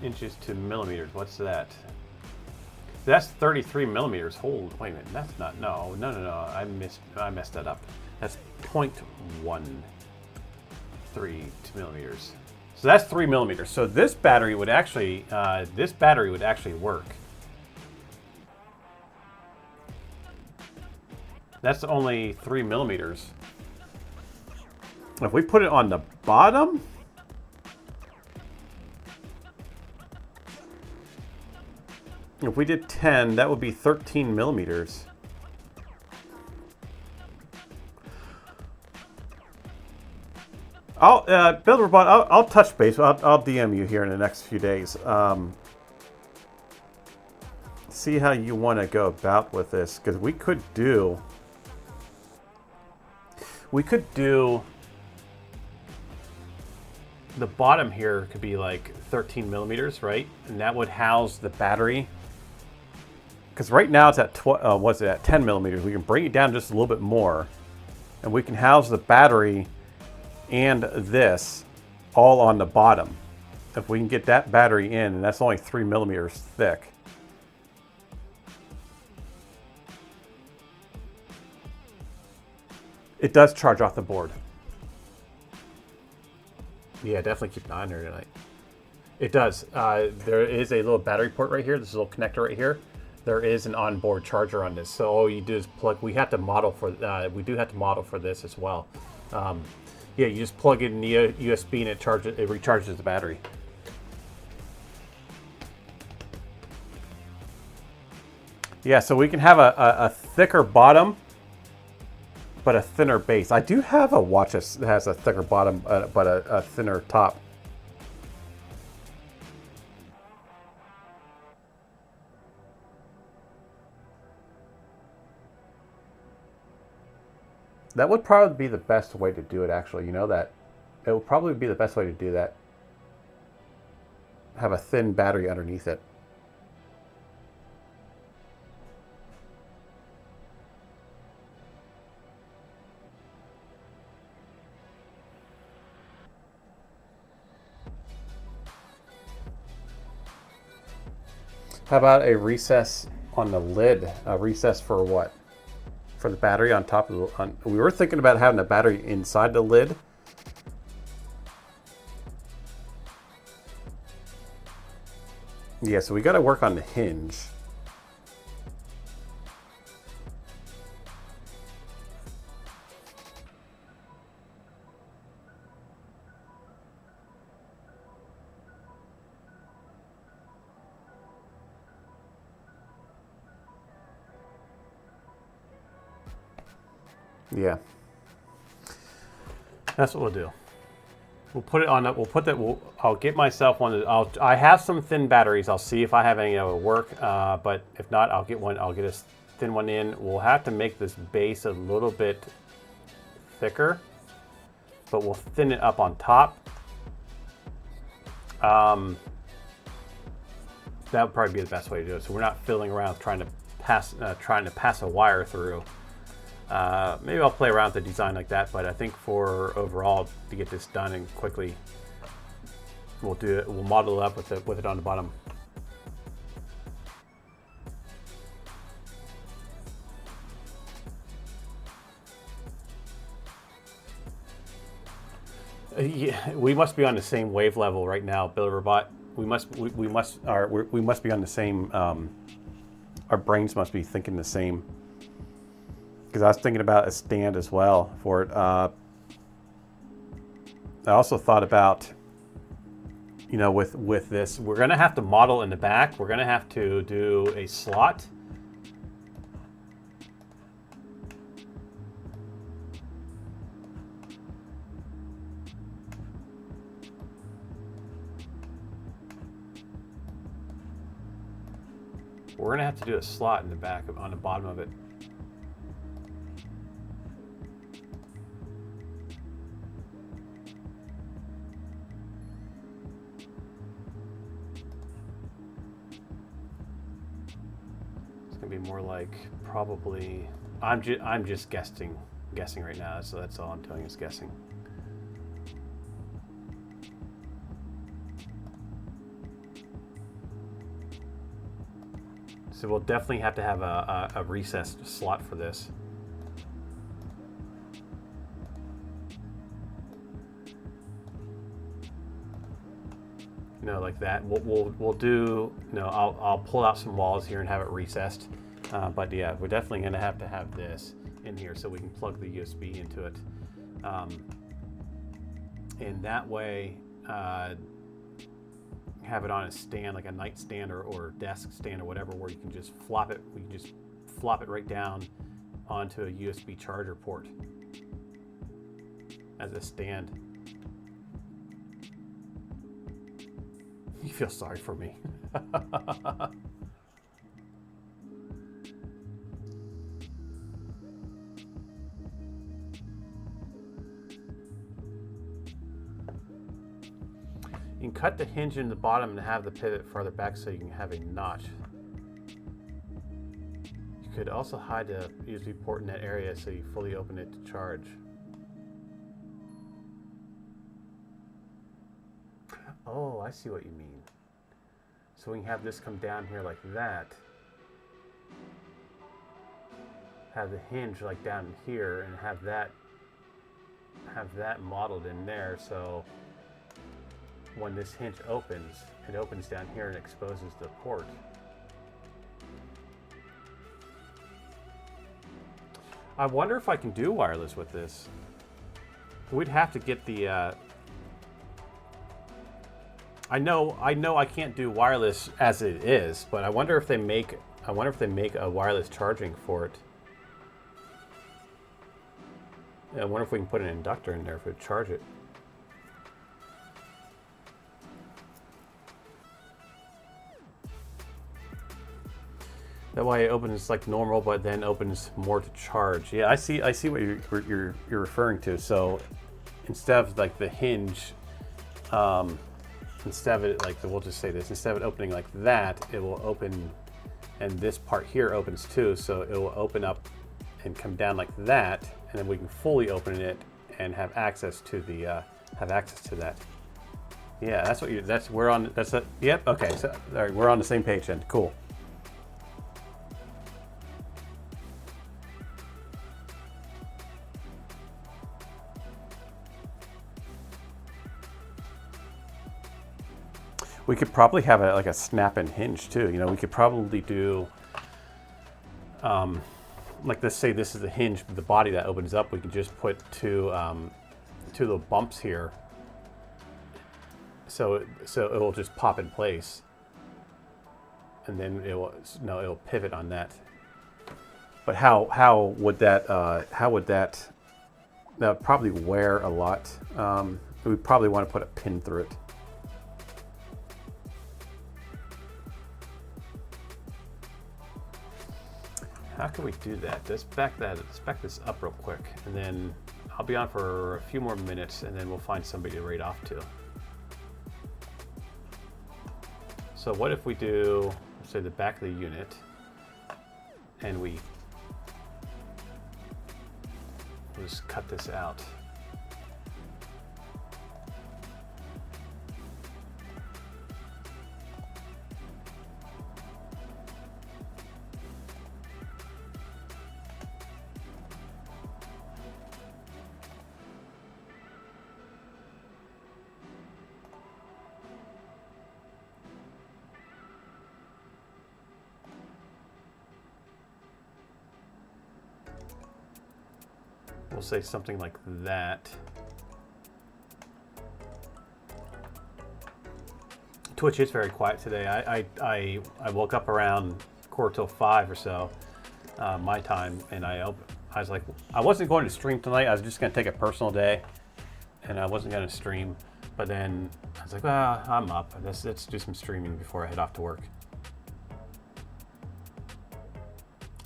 Speaker 2: inches to millimeters. What's that? That's 33 millimeters. Hold, wait a minute. That's not. No. I messed that up. That's 0.13 millimeters. So that's 3 millimeters. So this battery would actually work. That's only 3 millimeters. If we put it on the bottom, if we did 10, that would be 13 millimeters. Build Robot, I'll touch base. I'll DM you here in the next few days. See how you want to go about with this, because we could do the bottom here could be like 13 millimeters, right? And that would house the battery. Because right now it's at 10 millimeters. We can bring it down just a little bit more, and we can house the battery and this all on the bottom. If we can get that battery in, and that's only 3 millimeters thick. It does charge off the board. Yeah, definitely keep an eye on her tonight. It does. There is a little battery port right here. This is a little connector right here. There is an onboard charger on this. So all you do is plug. We have to model for. We do have to model for this as well. Yeah, you just plug it in the USB and it recharges the battery. Yeah, so we can have a thicker bottom, but a thinner base. I do have a watch that has a thicker bottom, but a thinner top. That would probably be the best way to do it, actually. You know that? It would probably be the best way to do that. Have a thin battery underneath it. How about a recess on the lid? A recess for what? For the battery on top of the... we were thinking about having the battery inside the lid. Yeah, so we got to work on the hinge. Yeah, that's what we'll do. We'll put it on. We'll put that. I'll get myself one. I have some thin batteries. I'll see if I have any that will work. But if not, I'll get one. I'll get a thin one in. We'll have to make this base a little bit thicker, but we'll thin it up on top. That would probably be the best way to do it. So we're not fiddling around trying to pass a wire through. Maybe I'll play around with the design like that, but I think for overall to get this done and quickly, we'll do it. We'll model it up with it on the bottom. Yeah, we must be on the same wave level right now, Billy-Robot. We must be on the same. Our brains must be thinking the same. Because I was thinking about a stand as well for it. I also thought about, with this, we're going to have to model in the back. We're going to have to do a slot. We're going to have to do a slot in the back, on the bottom of it. Be more like probably I'm just guessing right now, so that's all I'm telling you is guessing. So we'll definitely have to have a recessed slot for this. Like that. We'll do. I'll pull out some walls here and have it recessed. But yeah, we're definitely going to have this in here so we can plug the USB into it. And that way, have it on a stand, like a nightstand or desk stand or whatever, where you can just flop it. We can just flop it right down onto a USB charger port as a stand. You feel sorry for me. You can cut the hinge in the bottom and have the pivot farther back so you can have a notch. You could also hide the USB port in that area so you fully open it to charge. Oh, I see what you mean. So we can have this come down here like that. Have the hinge like down here and have that modeled in there, so when this hinge opens, it opens down here and exposes the port. I wonder if I can do wireless with this. We'd have to get the I know I can't do wireless as it is, but I wonder if they make a wireless charging for it. I wonder if we can put an inductor in there if it charge it. That way it opens like normal, but then opens more to charge. Yeah, I see what you're referring to. So instead of like the hinge, instead of it like we'll just say this, instead of it opening like that, it will open, and this part here opens too. So it will open up and come down like that, and then we can fully open it and have access to the that. Yeah, that's what you. That's we're on. That's it. Yep. Okay. So all right, we're on the same page then. Cool. We could probably have like a snap-in hinge too. You know, we could probably do, like let's say this is the hinge, the body that opens up. We could just put two little bumps here, so it will just pop in place, and then it'll pivot on that. But how would that that would probably wear a lot. We probably want to put a pin through it. How can we do that? Let's back this up real quick, and then I'll be on for a few more minutes, and then we'll find somebody to raid off to. So what if we do, say, the back of the unit, and we'll just cut this out. We'll say something like that. Twitch is very quiet today. I woke up around 4:45 or so, my time, and I was like, I wasn't going to stream tonight. I was just going to take a personal day, and I wasn't going to stream. But then I was like, well, I'm up. Let's do some streaming before I head off to work.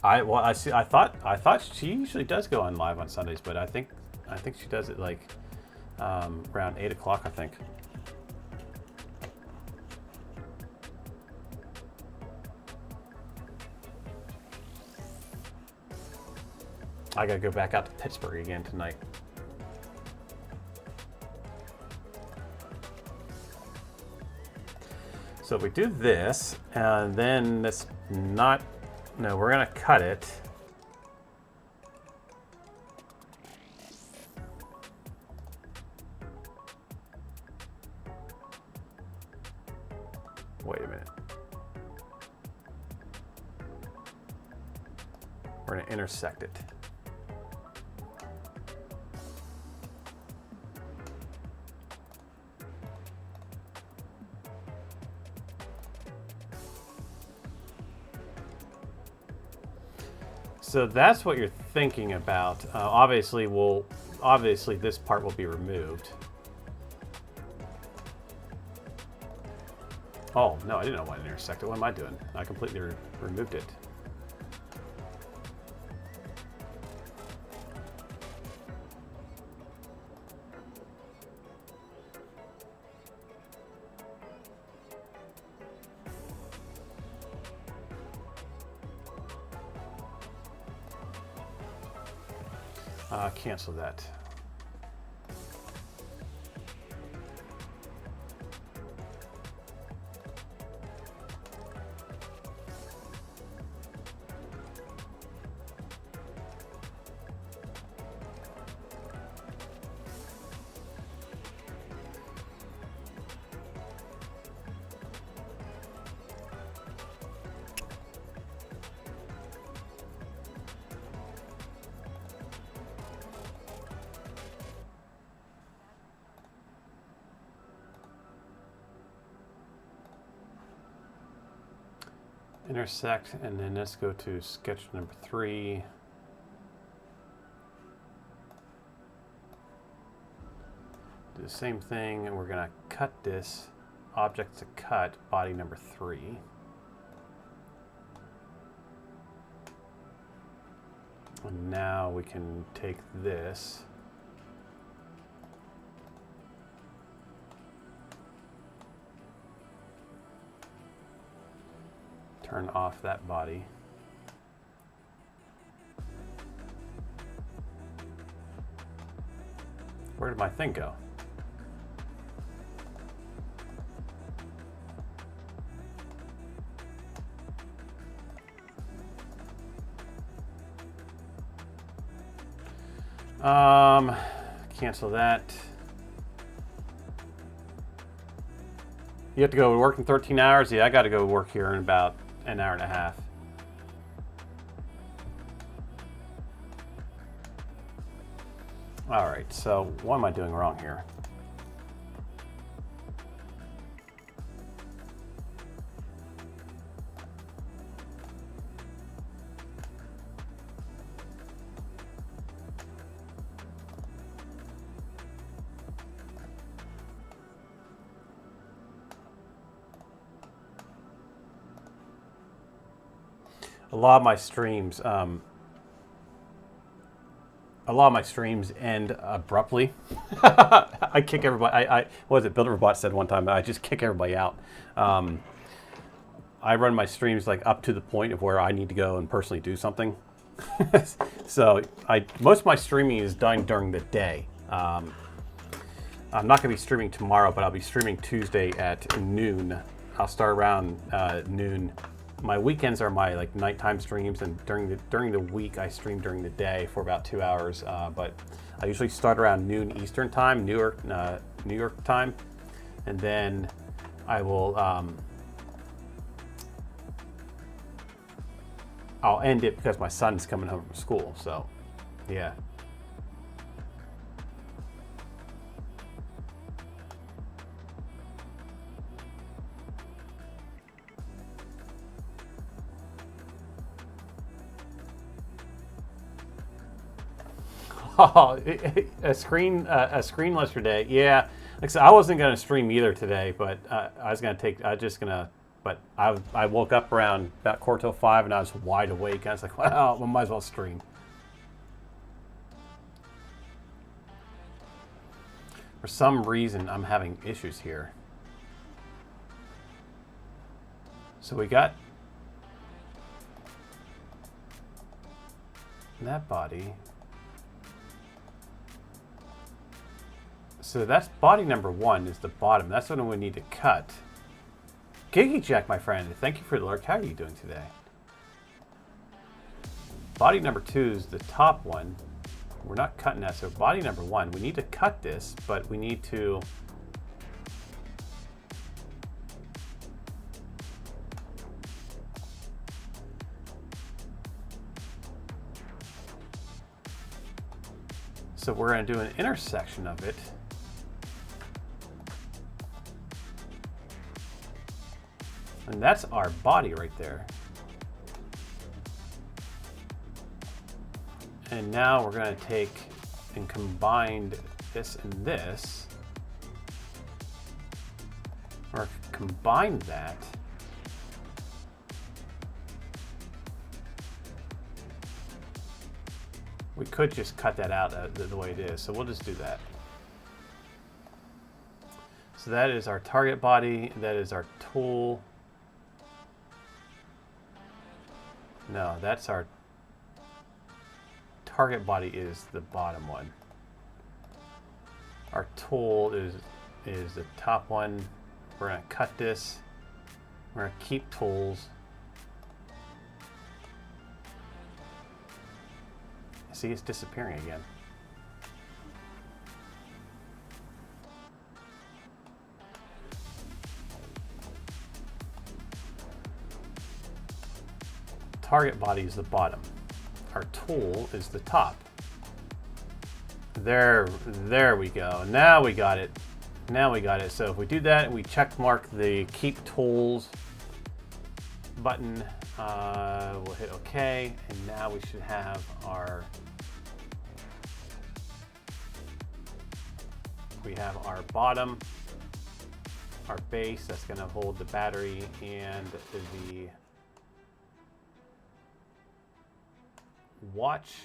Speaker 2: I thought she usually does go on live on Sundays, but I think she does it like around 8 o'clock, I think. I gotta go back out to Pittsburgh again tonight. So if we do this, and then let's not. No, we're gonna cut it. Wait a minute. We're gonna intersect it. So that's what you're thinking about. Obviously this part will be removed. Oh, no, I didn't know why I intersected. What am I doing? I completely removed it. Cancel that. Intersect, and then let's go to sketch number 3. Do the same thing, and we're gonna cut this object to cut body number 3. And now we can take this. Turn off that body. Where did my thing go? Cancel that. You have to go to work in 13 hours? Yeah, I got to go to work here in about an hour and a half. All right, so what am I doing wrong here? A lot of my streams, end abruptly. I kick everybody. What was it? Builderbot said one time. I just kick everybody out. I run my streams like up to the point of where I need to go and personally do something. So most of my streaming is done during the day. I'm not going to be streaming tomorrow, but I'll be streaming Tuesday at noon. I'll start around noon. My weekends are my like nighttime streams, and during the week I stream during the day for about 2 hours. But I usually start around noon Eastern time, New York time, and then I will I'll end it because my son's coming home from school. So, yeah. Oh, a screenless today. Yeah, like I said, I wasn't going to stream either today, but but I woke up around about 4:05 and I was wide awake. I was like, well, I might as well stream. For some reason, I'm having issues here. So we got that body. So that's body number 1 is the bottom. That's what we need to cut. Giggy Jack, my friend, thank you for the lurk. How are you doing today? Body number 2 is the top one. We're not cutting that, so body number 1. We need to cut this, but we need to... So we're going to do an intersection of it. And that's our body right there. And now we're going to take and combine this and this. Or combine that. We could just cut that out the way it is, so we'll just do that. So that is our target body, that is our tool. No, that's our target body is the bottom one. Our tool is the top one. We're gonna cut this. We're gonna keep tools. See, it's disappearing again. Target body is the bottom. Our tool is the top. There we go. Now we got it. Now we got it. So if we do that and we check mark the keep tools button, we'll hit OK, and now we should have our bottom, our base that's going to hold the battery and the watch,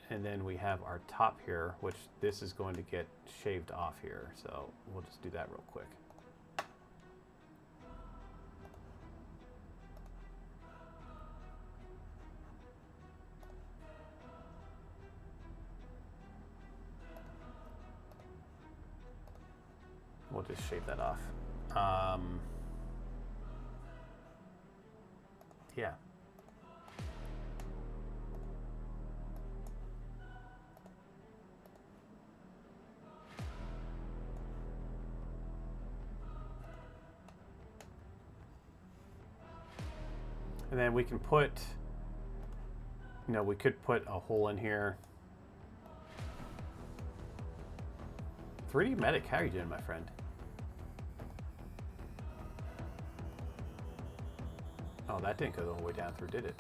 Speaker 2: and then we have our top here, which this is going to get shaved off here. So we'll just do that real quick. We'll just shave that off. Yeah. And then we can put, we could put a hole in here. 3D Medic, how are you doing, my friend? Oh, that didn't go the whole way down through, did it?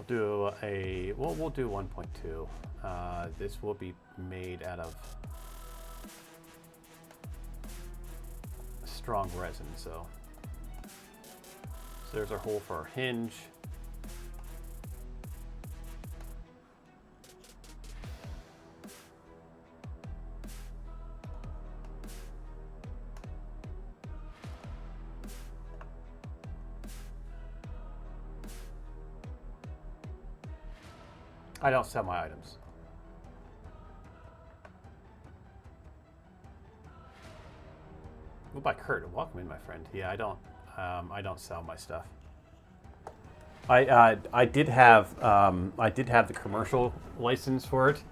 Speaker 2: We'll do 1.2. This will be made out of strong resin, so there's our hole for our hinge. I don't sell my items. Goodbye, Kurt. Welcome in, my friend. Yeah, I don't sell my stuff. I did have the commercial license for it,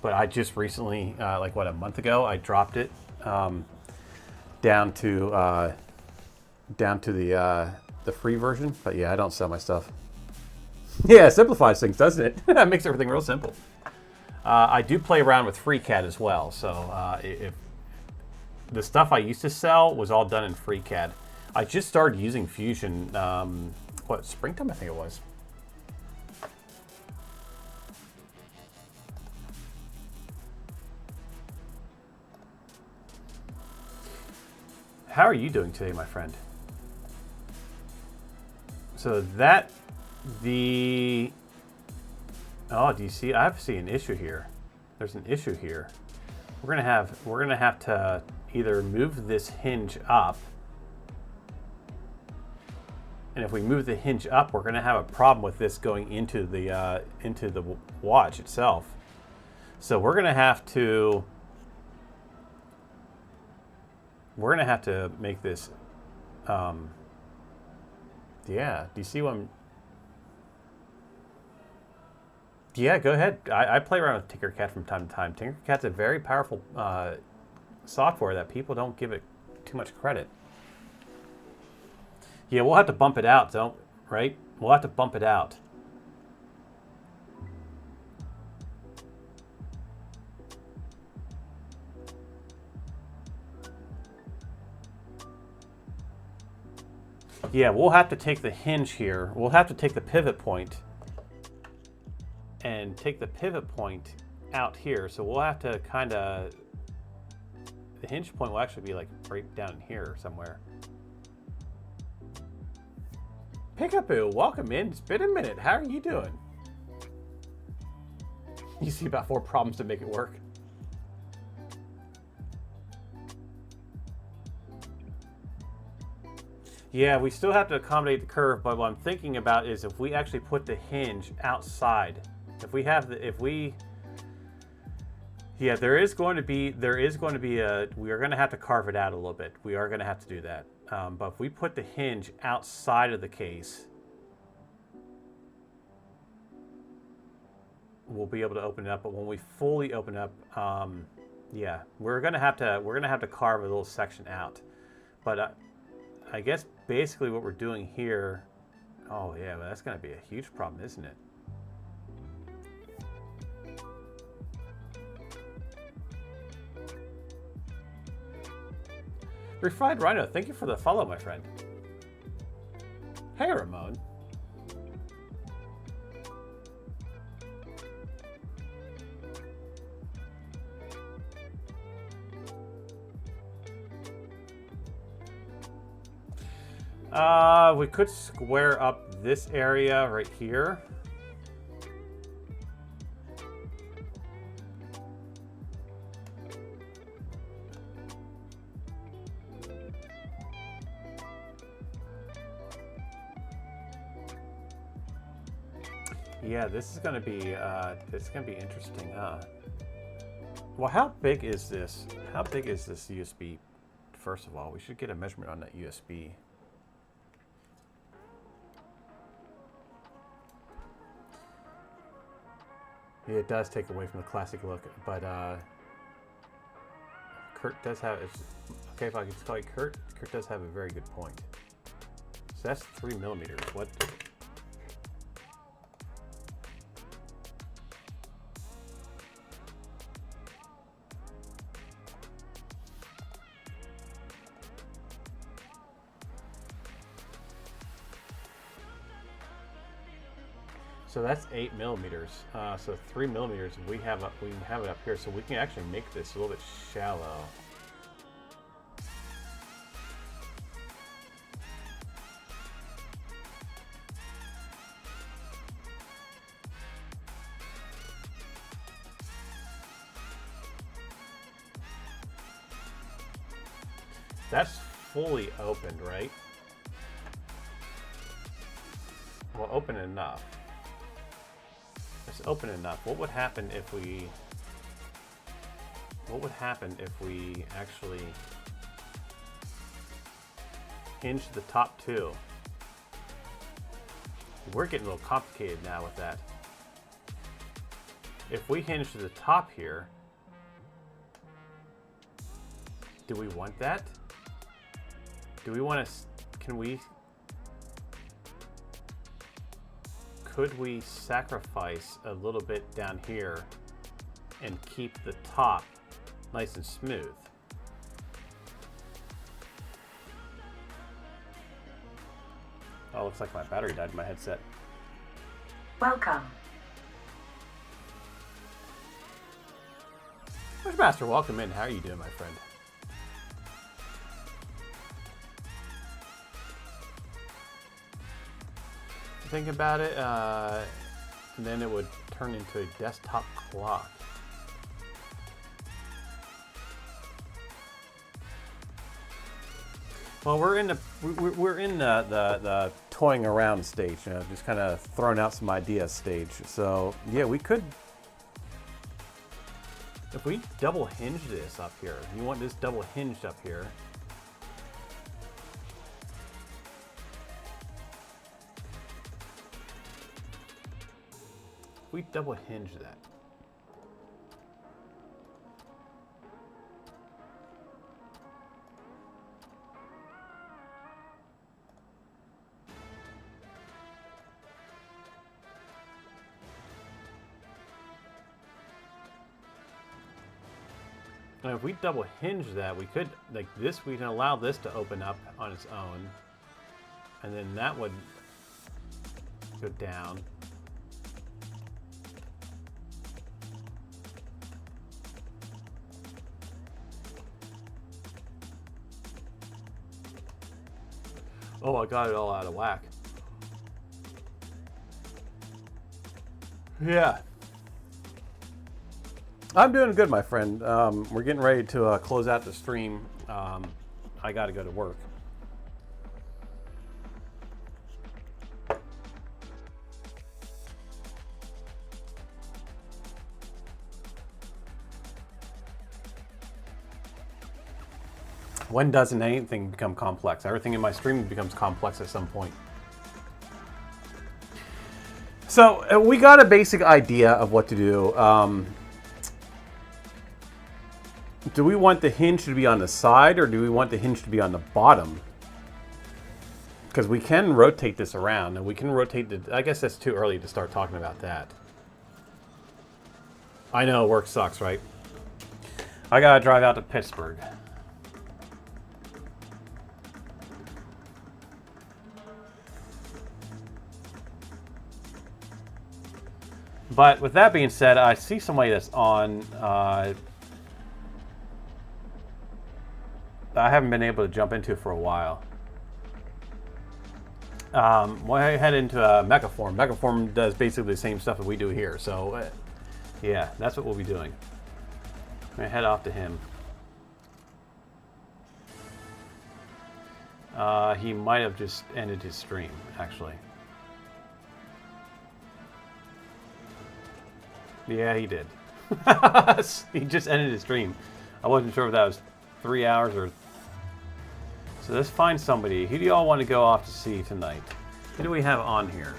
Speaker 2: but I just recently, like a month ago, I dropped it down to the free version. But yeah, I don't sell my stuff. Yeah, it simplifies things, doesn't it? It makes everything real simple. I do play around with FreeCAD as well, so if the stuff I used to sell was all done in FreeCAD. I just started using Fusion, springtime I think it was. How are you doing today, my friend? So do you see? I see an issue here. There's an issue here. We're gonna have to either move this hinge up, and if we move the hinge up, we're gonna have a problem with this going into the watch itself. So we're gonna have to make this. Yeah. Do you see what I'm? Yeah, go ahead. I play around with Tinkercad from time to time. Tinkercad's a very powerful software that people don't give it too much credit. Yeah, we'll have to bump it out, right? We'll have to bump it out. Yeah, we'll have to take the hinge here. We'll have to take the pivot point and take the pivot point out here. So we'll have to the hinge point will actually be like right down here somewhere. Pickapoo, welcome in. It's been a minute. How are you doing? You see about 4 problems to make it work. Yeah, we still have to accommodate the curve, but what I'm thinking about is if we actually put the hinge outside, there is going to be we are going to have to carve it out a little bit. We are going to have to do that. But if we put the hinge outside of the case, we'll be able to open it up. But when we fully open up, yeah, we're going to have to carve a little section out. But I guess basically what we're doing here, oh yeah, well, that's going to be a huge problem, isn't it? Refined Rhino, thank you for the follow, my friend. Hey, Ramon. We could square up this area right here. Yeah, this is going to be interesting, huh? Well, how big is this? How big is this USB? First of all, we should get a measurement on that USB. Yeah, it does take away from the classic look, but Kurt does have. Okay, if I could call you Kurt, Kurt does have a very good point. So that's 3mm. What? So that's 8mm. So 3mm. We have it up here, so we can actually make this a little bit shallow. That's fully opened, right? Well, open enough. It's open enough. What would happen if we actually hinge the top two? We're getting a little complicated now with that. If we hinge to the top here, do we want that? Do we want to, could we sacrifice a little bit down here and keep the top nice and smooth? Oh, looks like my battery died in my headset.
Speaker 3: Welcome.
Speaker 2: Master, welcome in. How are you doing, my friend? Think about it, and then it would turn into a desktop clock. Well, we're in the toying around stage, you know, just kind of throwing out some ideas stage. So yeah, we could, if we double hinge this up here. You want this double hinged up here. We double hinge that. And if we double hinge that, we could, like this, we can allow this to open up on its own. And then that would go down. Oh, I got it all out of whack. Yeah. I'm doing good, my friend. We're getting ready to close out the stream. I got to go to work. When doesn't anything become complex? Everything in my stream becomes complex at some point. So we got a basic idea of what to do. Do we want the hinge to be on the side, or do we want the hinge to be on the bottom? Because we can rotate this around, and we can rotate the... I guess that's too early to start talking about that. I know, work sucks, right? I gotta drive out to Pittsburgh. But with that being said, I see somebody that's on. I haven't been able to jump into for a while. Well, I head into Megaform. Megaform does basically the same stuff that we do here. So, yeah, that's what we'll be doing. I'm going to head off to him. He might have just ended his stream, actually. Yeah, he did. He just ended his stream. I wasn't sure if that was 3 hours or... So let's find somebody. Who do you all want to go off to see tonight? Who do we have on here?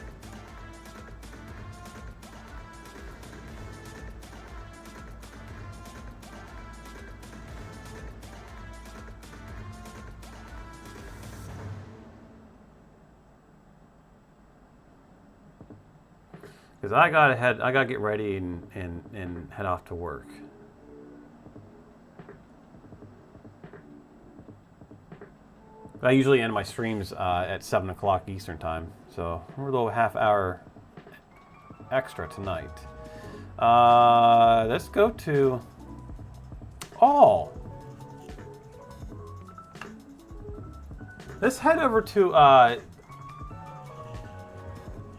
Speaker 2: Because I gotta get ready and head off to work. I usually end my streams at 7 o'clock Eastern time, so we're a little half hour extra tonight. Let's go to... Oh! Let's head over to...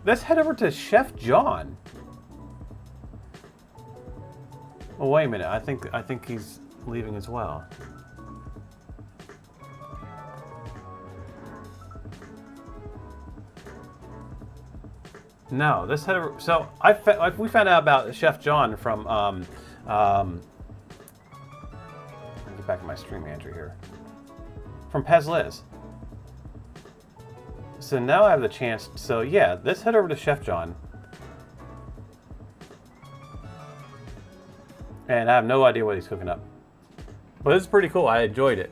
Speaker 2: Let's head over to Chef John. Oh, wait a minute. I think he's leaving as well. No, let's head over. So we found out about Chef John from let me get back to my stream manager here. From Pez Liz. So now I have the chance. So yeah, let's head over to Chef John. And I have no idea what he's cooking up. But it's pretty cool. I enjoyed it.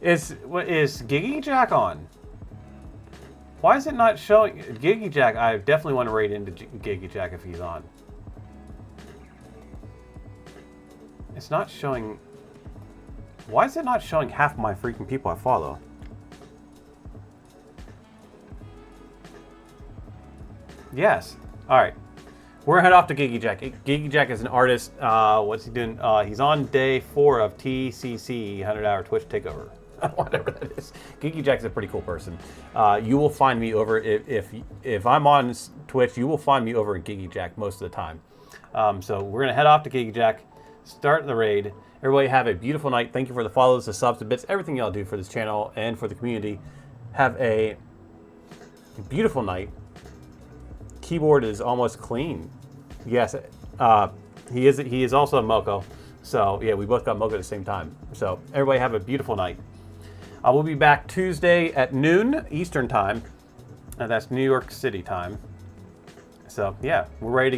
Speaker 2: Is Giggy Jack on? Why is it not showing Giggy Jack? I definitely want to raid into Giggy Jack if he's on. It's not showing. Why is it not showing half my freaking people I follow? Yes. All right. We're gonna head off to Giggy Jack. Giggy Jack is an artist. What's he doing? He's on day 4 of TCC 100-hour Twitch takeover. Whatever that is. Giggy Jack's a pretty cool person. You will find me over if I'm on Twitch. You will find me over in Giggy Jack most of the time. So we're gonna head off to Giggy Jack, start the raid. Everybody have a beautiful night. Thank you for the follows, the subs, the bits, everything y'all do for this channel and for the community. Have a beautiful night. Keyboard is almost clean. Yes, he is also a Moco. So yeah, we both got Moco at the same time. So everybody have a beautiful night. We'll be back Tuesday at noon Eastern time. That's New York City time. So yeah, we're ready to get